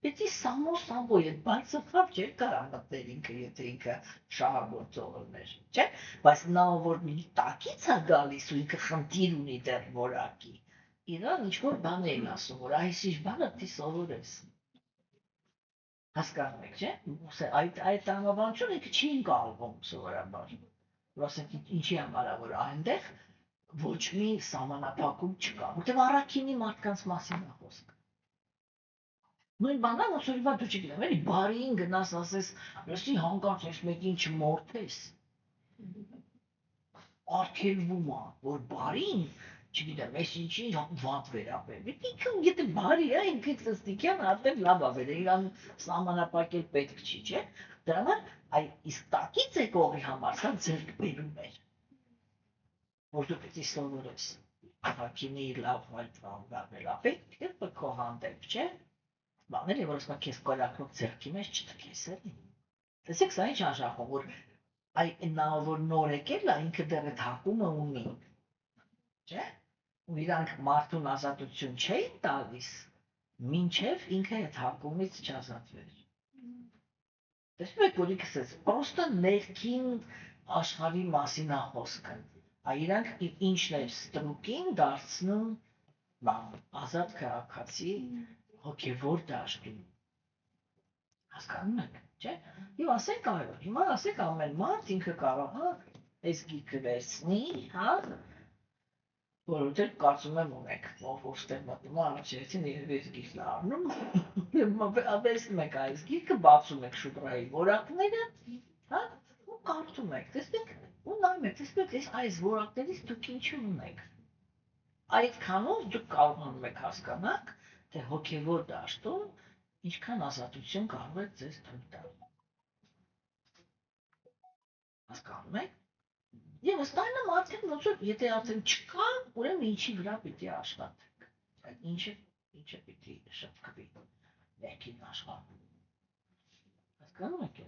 Պետք է սամո այդ բարձր խավ չէր կարող մտնել ինքը, եթե ինքը շահագործող էր, չէ՞։ Բայց նա որ մի տակից է գալիս ու ինքը խնդիր ունի դեռ որակի, իրան ինչ-որ բան էին ասում, որ այս բանը դի սովորես։ Հասկանում եք, չէ՞։ Այդ տրամաբանությունը ինքը չի ընկալվում սովորաբար։ Որ ասենք ինչի համար է, որ այնտեղ ոչ մի սահմանափակում չկա, որտեղ առաքինի մարդկանց մասին է խոսքը։ Նույն բանն է, ոնց որ դու չգիտեմ, էլի բարին գնաս ասես, լսի հանգարց ես մեկին չմորթես։ արգելվում է, որ բարին, չգիտեմ, ես ինչի վատ վերաբերվի, ինքը եթե բարի է, ինքը ստիքյան արդեն լավ է վերել, իրան սահմանապակել պետք չի, չէ՞։ Դրա համար իսկ տակից եկողի համար սա ձեռք բերում էր, որ դու պետք է սովորես հավաքինի լավ վարվել ապետ, և քո հանդեպ, չէ՞։ Բաներ է, որ ասում քեզ կորակնով ձեռքի մեջ չտկես էլի։ Տեսեք, սա ինչ անշախում, որ նա որ նոր եկել է, ինքը դեռ այդ հակումը ունի, չէ՞։ Ու իրանք մարդուն ազատություն չէին տալիս, մինչև ինքը այդ հակումից չազատվեր։ Տեսնում եք, որ ինքս պրոստը ներքին աշխարհի մասին է խոսքը, իրանք ինչն էր ստրուկին դարձնում ազատ քաղաքացի հոգևոր դաշտում, հասկանում եք, չէ՞։ Եվ ասենք այո, հիմա ասենք ամեն մարդ ինքը կարող է այս գիրքը վերցնի, որովհետև կարծում եմ ունեք, ով ստեղ մտնում առաջերտին երևի այս գիրքն է առնում, վերցնում եք այս գիրքը, բացում եք շուտրայի որակները, ու կարդում եք, տեսնեք, ու նայում եք, տեսնեք, այս որակներից դուք ինչ ունեք։ Այդքանով դուք կարողանում եք հասկանալ, թե հոգևոր դաշտում ինչքան ազատություն կարող եք ձեզ թույլ տալ։ Հասկանում եք։ Եվ ըստ այնը մարդիկ ոնց որ եթե արդեն չկա, ուրեմն ինչի վրա պիտի աշխատեք։ Ինչը պիտի շփկվի ներքին աշխարհում։ Հասկանում եք։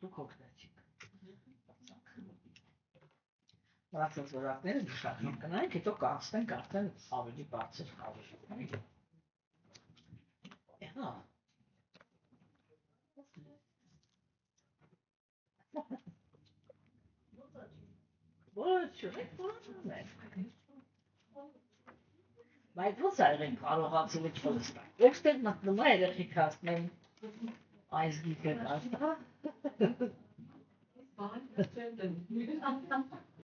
Դուք օգնեցիք։ Մնացած որակները դժվար կնայեք, հետո կանցնենք արդեն ավելի բարձր խավի։ Հա։ Որոշում եք։ Բայց ո՞նց արեք կարողացել եք ֆլստան։ Ո՞վ մտնում է երեխեք հասնեն այս գիրքը կարդա։